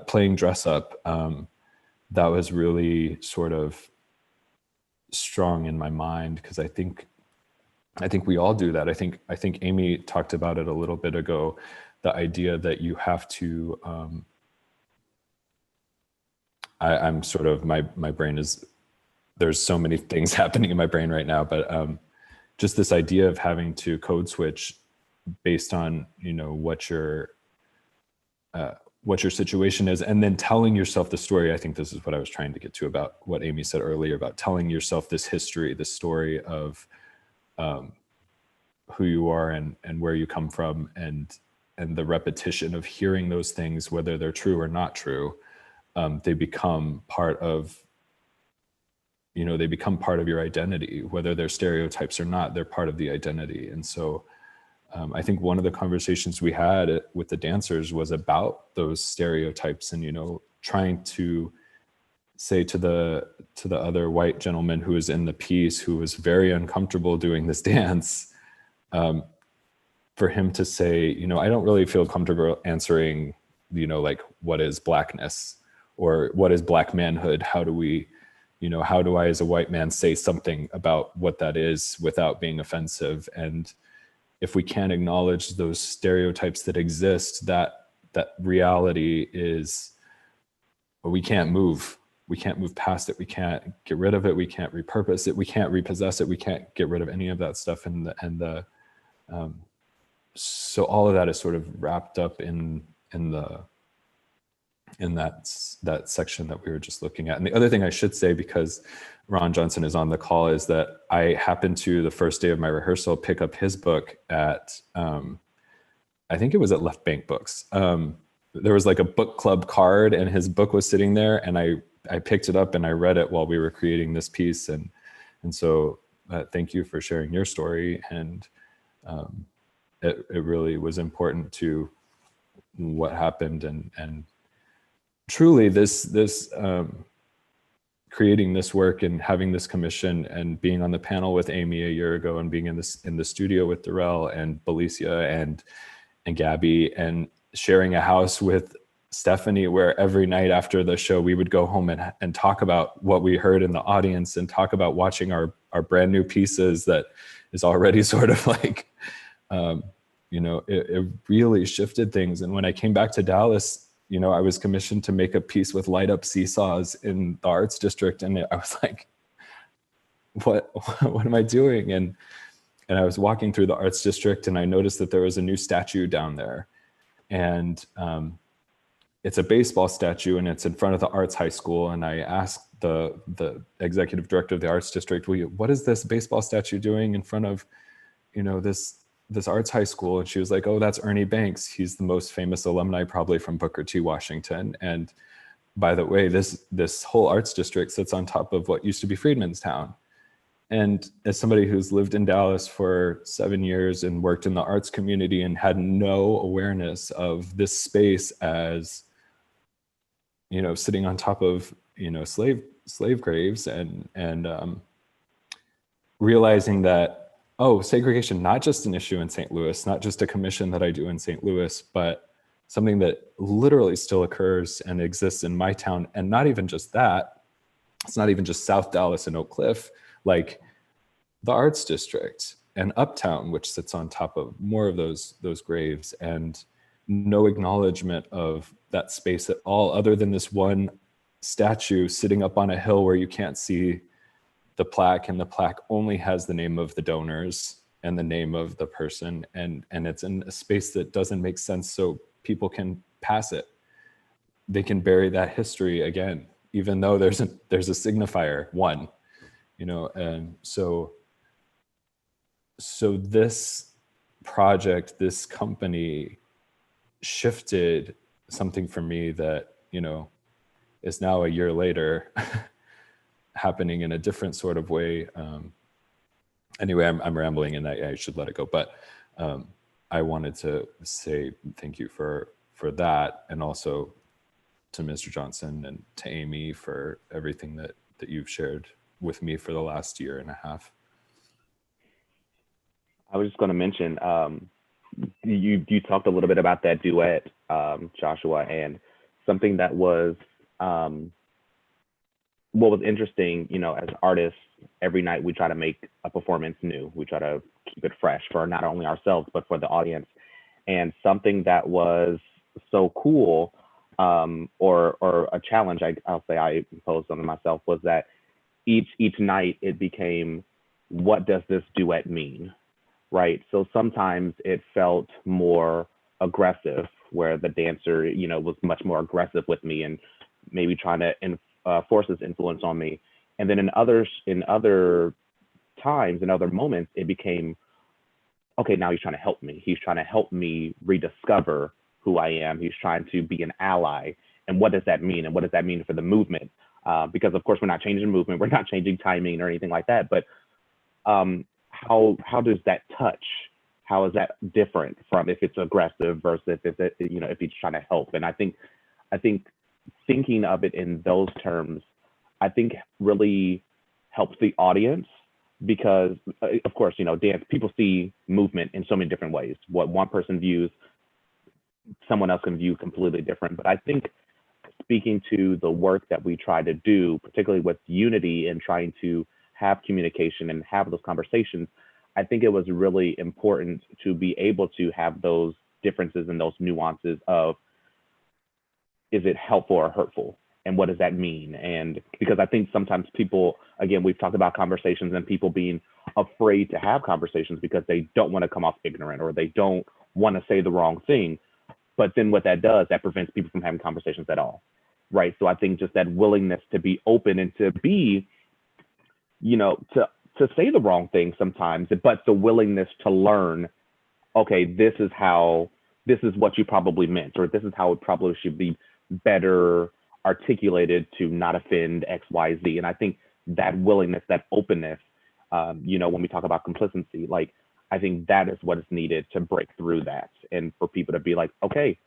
playing dress up, that was really sort of strong in my mind, because I think we all do that. I think Amy talked about it a little bit ago, the idea that you have to, I'm sort of, my brain is, there's so many things happening in my brain right now, but just this idea of having to code switch based on, you know, what your situation is, and then telling yourself the story. I think this is what I was trying to get to about what Amy said earlier about telling yourself this history, this story of who you are and where you come from, and the repetition of hearing those things, whether they're true or not true, they become part of you know, they become part of your identity, whether they're stereotypes or not, they're part of the identity. And so I think one of the conversations we had with the dancers was about those stereotypes and, you know, trying to say to the other white gentleman who was in the piece, who was very uncomfortable doing this dance, for him to say, you know, I don't really feel comfortable answering, you know, like, what is Blackness or what is Black manhood? How do we, you know, how do I as a white man say something about what that is without being offensive? And if we can't acknowledge those stereotypes that exist, that reality is, we can't move past it. We can't get rid of it. We can't repurpose it. We can't repossess it. We can't get rid of any of that stuff. So all of that is sort of wrapped up in that section that we were just looking at. And the other thing I should say, because Ron Johnson is on the call, is that I happened to, the first day of my rehearsal, pick up his book at, I think it was at Left Bank Books. There was like a book club card and his book was sitting there, and I picked it up and I read it while we were creating this piece. And so thank you for sharing your story. And it really was important to what happened, and truly this creating this work and having this commission and being on the panel with Amy a year ago and being in the studio with Darrell and Belicia and Gabby and sharing a house with Stephanie, where every night after the show we would go home and talk about what we heard in the audience and talk about watching our brand new pieces that is already sort of like, you know, it really shifted things. And when I came back to Dallas, you know, I was commissioned to make a piece with light up seesaws in the Arts District. And I was like, what am I doing? And I was walking through the Arts District and I noticed that there was a new statue down there. And it's a baseball statue and it's in front of the Arts High School. And I asked the executive director of the Arts District, what is this baseball statue doing in front of, you know, this Arts High School? And she was like, oh, that's Ernie Banks. He's the most famous alumni probably from Booker T. Washington. And by the way, this whole Arts District sits on top of what used to be Freedmanstown. And as somebody who's lived in Dallas for 7 years and worked in the arts community and had no awareness of this space as, you know, sitting on top of, you know, slave graves and realizing that, oh, segregation, not just an issue in St. Louis, not just a commission that I do in St. Louis, but something that literally still occurs and exists in my town. And not even just that, it's not even just South Dallas and Oak Cliff, like the Arts District and Uptown, which sits on top of more of those graves, and no acknowledgement of that space at all, other than this one statue sitting up on a hill where you can't see the plaque, and the plaque only has the name of the donors and the name of the person, and it's in a space that doesn't make sense, so people can pass it. They can bury that history again, even though there's a signifier, one, you know. And so this project, this company shifted something for me that, you know, is now a year later happening in a different sort of way. Anyway, I'm rambling and I should let it go, but I wanted to say thank you for that, and also to Mr. Johnson and to Amy for everything that you've shared with me for the last year and a half. I was just going to mention, you talked a little bit about that duet, Joshua, and something that was, what was interesting, you know, as artists, every night we try to make a performance new. We try to keep it fresh for not only ourselves, but for the audience. And something that was so cool, or a challenge, I'll say I imposed on myself, was that each night it became, what does this duet mean, right? So sometimes it felt more aggressive, where the dancer, you know, was much more aggressive with me and maybe trying to force his influence on me. And then in other times, in other moments, it became, okay, now he's trying to help me. He's trying to help me rediscover who I am. He's trying to be an ally. And what does that mean? And what does that mean for the movement? because of course we're not changing movement, we're not changing timing or anything like that. But how does that touch? How is that different from if it's aggressive versus if it's, if he's trying to help? And I think thinking of it in those terms, I think really helps the audience, because of course, dance, people see movement in so many different ways. What one person views, someone else can view completely different. But I think speaking to the work that we try to do, particularly with unity and trying to have communication and have those conversations, I think it was really important to be able to have those differences and those nuances of, is it helpful or hurtful? And what does that mean? And because I think sometimes people, again, we've talked about conversations and people being afraid to have conversations because they don't want to come off ignorant or they don't want to say the wrong thing. But then what that does, that prevents people from having conversations at all, right? So I think just that willingness to be open and to be, to say the wrong thing sometimes, but the willingness to learn, okay, this is what you probably meant, or this is how it probably should be better articulated to not offend X, Y, Z. And I think that willingness, that openness, when we talk about complicity, like, I think that is what is needed to break through that. And for people to be like, okay,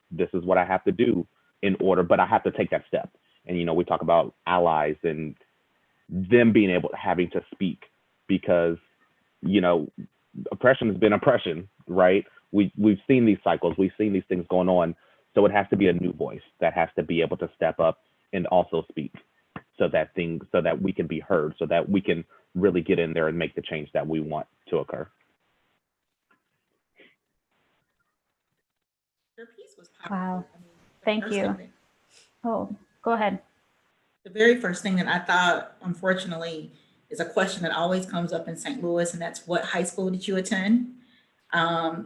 this is what I have to do in order, but I have to take that step. And, we talk about allies and them being having to speak, because, oppression has been oppression, right? We've seen these cycles, we've seen these things going on. So it has to be a new voice that has to be able to step up and also speak so that we can be heard, so that we can really get in there and make the change that we want to occur. Wow. Thank you. Oh, go ahead. The very first thing that I thought, unfortunately, is a question that always comes up in St. Louis, and that's, what high school did you attend?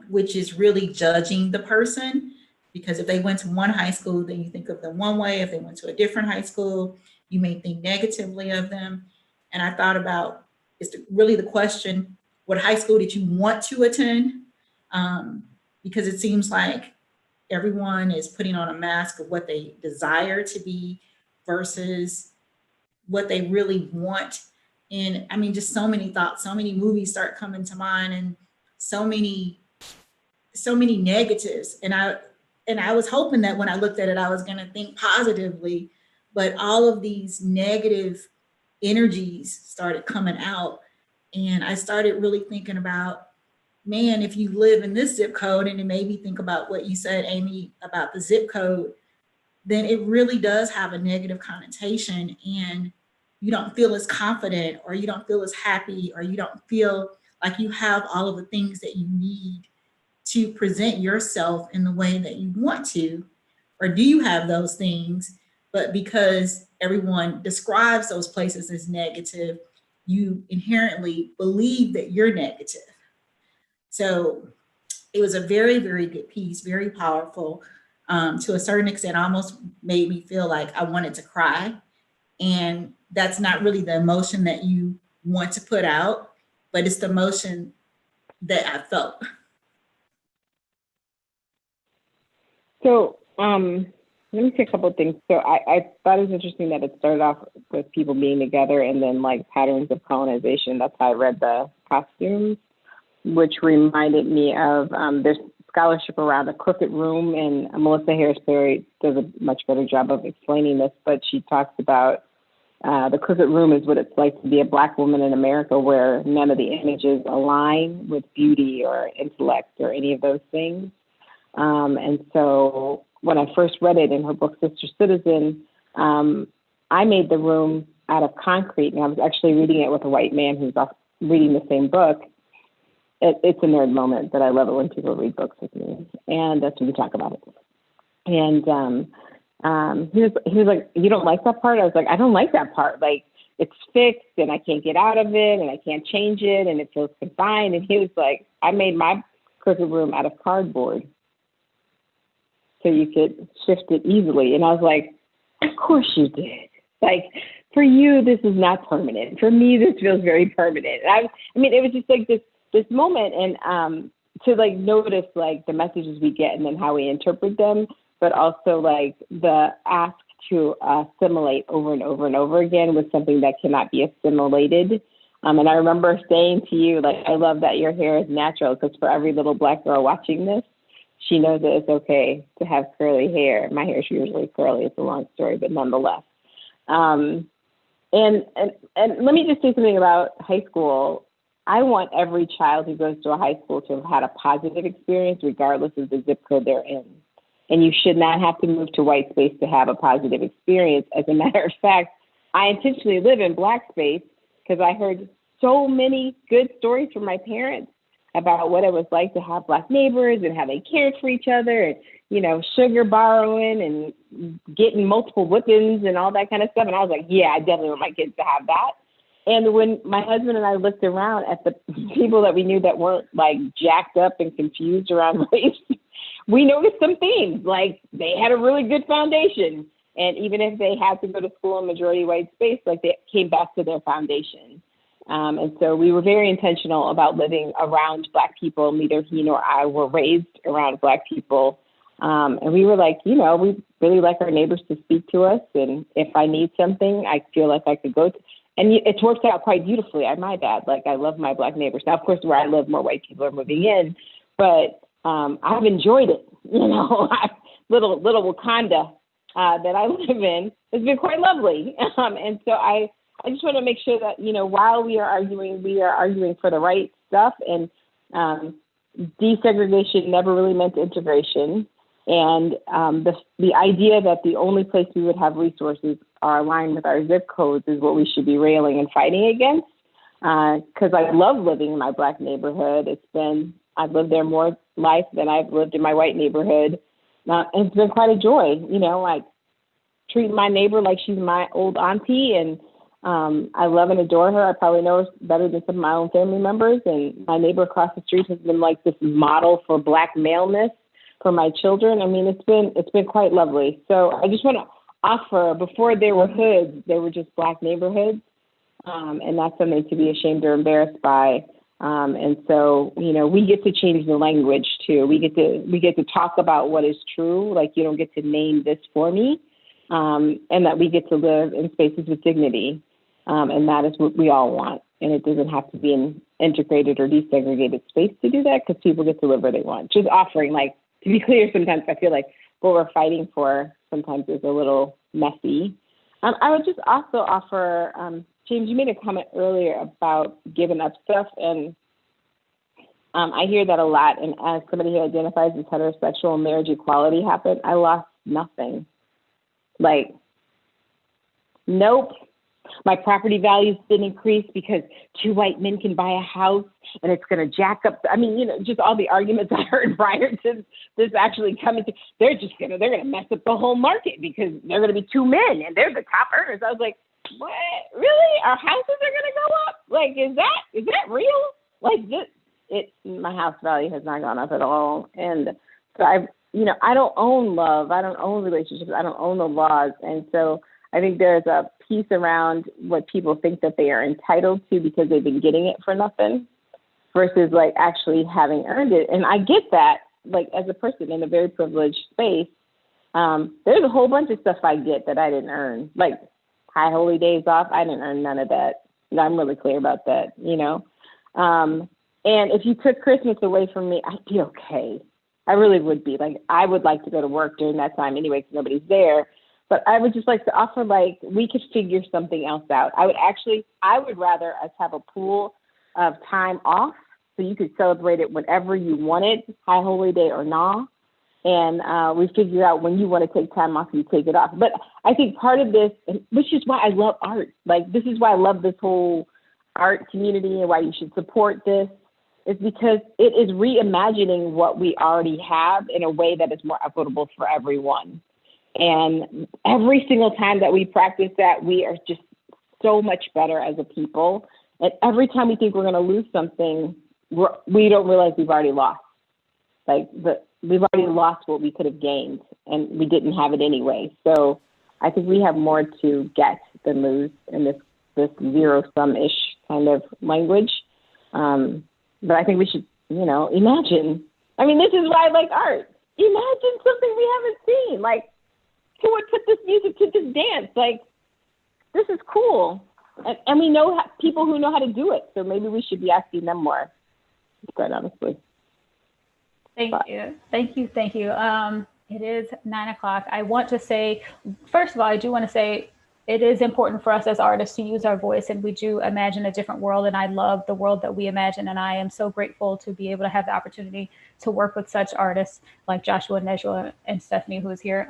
Which is really judging the person, because if they went to one high school, then you think of them one way. If they went to a different high school, you may think negatively of them. And I thought about, really the question, what high school did you want to attend? Because it seems like everyone is putting on a mask of what they desire to be versus what they really want. And I mean, just so many thoughts, so many movies start coming to mind, and so many negatives. And I was hoping that when I looked at it, I was going to think positively, but all of these negative energies started coming out. And I started really thinking about, man, if you live in this zip code, and it made me think about what you said, Amy, about the zip code, then it really does have a negative connotation, and you don't feel as confident, or you don't feel as happy, or you don't feel like you have all of the things that you need to present yourself in the way that you want to. Or do you have those things, but because everyone describes those places as negative, you inherently believe that you're negative? So it was a very, very good piece, very powerful. To a certain extent, almost made me feel like I wanted to cry. And that's not really the emotion that you want to put out, but it's the emotion that I felt. So let me say a couple of things. So I thought it was interesting that it started off with people being together and then like patterns of colonization. That's how I read the costumes, which reminded me of there's scholarship around the crooked room, and Melissa Harris-Perry does a much better job of explaining this, but she talks about the crooked room is what it's like to be a Black woman in America, where none of the images align with beauty or intellect or any of those things. And so when I first read it in her book, Sister Citizen, I made the room out of concrete, and I was actually reading it with a white man who's reading the same book. It's a nerd moment, but I love it when people read books with me, and that's when we talk about it. And he was like, "You don't like that part?" I was like, "I don't like that part. Like, it's fixed, and I can't get out of it, and I can't change it, and it feels confined." And he was like, "I made my crooked room out of cardboard, so you could shift it easily." And I was like, "Of course you did. Like, for you, this is not permanent. For me, this feels very permanent." And I mean, it was just like this moment, and to like notice like the messages we get and then how we interpret them, but also like the ask to assimilate over and over and over again with something that cannot be assimilated. And I remember saying to you, like, I love that your hair is natural, because for every little Black girl watching this, she knows that it's okay to have curly hair. My hair is usually curly. It's a long story, but nonetheless. And let me just say something about high school. I want every child who goes to a high school to have had a positive experience, regardless of the zip code they're in. And you should not have to move to white space to have a positive experience. As a matter of fact, I intentionally live in Black space because I heard so many good stories from my parents about what it was like to have Black neighbors and how they cared for each other, and, you know, sugar borrowing and getting multiple whippings and all that kind of stuff. And I was like, yeah, I definitely want my kids to have that. And when my husband and I looked around at the people that we knew that weren't like jacked up and confused around race, we noticed some themes. Like, they had a really good foundation. And even if they had to go to school in majority white space, like, they came back to their foundation. And so we were very intentional about living around Black people. Neither he nor I were raised around Black people. And we were like, you know, we really like our neighbors to speak to us. And if I need something, I feel like I could go to. And it's worked out quite beautifully, I might add. Like, I love my Black neighbors. Now, of course, where I live, more white people are moving in. But I've enjoyed it. You know, little Wakanda that I live in has been quite lovely. And so I just want to make sure that, you know, while we are arguing for the right stuff. And desegregation never really meant integration. And the idea that the only place we would have resources are aligned with our zip codes is what we should be railing and fighting against. Because I love living in my Black neighborhood. I've lived there more life than I've lived in my white neighborhood. And it's been quite a joy, you know, like treating my neighbor like she's my old auntie. And I love and adore her. I probably know her better than some of my own family members. And my neighbor across the street has been like this model for Black maleness for my children. I mean, it's been quite lovely. So I just want to offer, before there were hoods, there were just Black neighborhoods. And that's something to be ashamed or embarrassed by. And so, you know, we get to change the language too. We get to talk about what is true. Like, you don't get to name this for me. And that we get to live in spaces with dignity. And that is what we all want. And it doesn't have to be an integrated or desegregated space to do that, because people get to live where they want. Just offering, like, to be clear, sometimes I feel like what we're fighting for sometimes is a little messy. I would just also offer, James, you made a comment earlier about giving up stuff. And I hear that a lot. And as somebody who identifies as heterosexual, marriage equality happened, I lost nothing. Like, nope. My property values didn't increase because 2 white men can buy a house and it's going to jack up. I mean, you know, just all the arguments I heard prior to this actually coming to, they're going to mess up the whole market because they're going to be 2 men and they're the top earners. I was like, what? Really? Our houses are going to go up? Like, is that real? Like, my house value has not gone up at all. And so I don't own love. I don't own relationships. I don't own the laws. And so I think there's a piece around what people think that they are entitled to because they've been getting it for nothing versus like actually having earned it. And I get that, like, as a person in a very privileged space, there's a whole bunch of stuff I get that I didn't earn. Like high holy days off, I didn't earn none of that. I'm really clear about that, you know? And if you took Christmas away from me, I'd be okay. I really would be. Like, I would like to go to work during that time anyway because nobody's there. But I would just like to offer, like, we could figure something else out. I would rather us have a pool of time off so you could celebrate it whenever you wanted, high holy day or not. And we figure out when you want to take time off, you take it off. But I think part of this, which is why I love art, like, this is why I love this whole art community and why you should support this, is because it is reimagining what we already have in a way that is more equitable for everyone. And every single time that we practice that, we are just so much better as a people. And every time we think we're going to lose something, we don't realize we've already lost. Like, we've already lost what we could have gained, and we didn't have it anyway. So I think we have more to get than lose in this zero-sum-ish kind of language. But I think we should, you know, imagine. I mean, this is why I like art. Imagine something we haven't seen. Like, who would put this music to this dance? Like, this is cool. And we know people who know how to do it. So maybe we should be asking them more, quite honestly. Thank you. It is 9 o'clock. I want to say, first of all, I do want to say it is important for us as artists to use our voice, and we do imagine a different world. And I love the world that we imagine. And I am so grateful to be able to have the opportunity to work with such artists like Joshua, Nejwa, and Stephanie, who is here.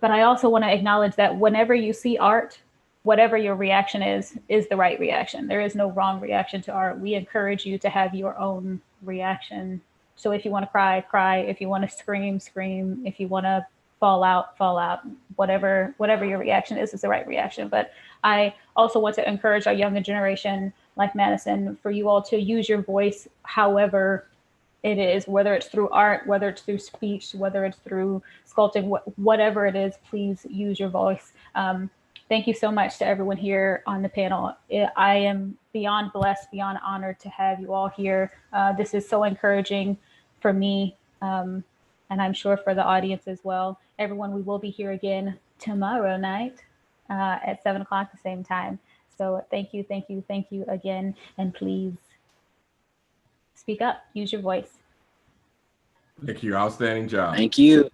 But I also want to acknowledge that whenever you see art, whatever your reaction is the right reaction. There is no wrong reaction to art. We encourage you to have your own reaction. So if you want to cry, cry. If you want to scream, scream. If you want to fall out, fall out. Whatever your reaction is the right reaction. But I also want to encourage our younger generation, like Madison, for you all to use your voice however it is, whether it's through art, whether it's through speech, whether it's through sculpting, whatever it is, please use your voice. Thank you so much to everyone here on the panel. I am beyond blessed, beyond honored to have you all here. This is so encouraging for me, and I'm sure for the audience as well. Everyone, we will be here again tomorrow night at 7 o'clock, the same time. So thank you again, and please speak up, use your voice. Thank you. Outstanding job. Thank you.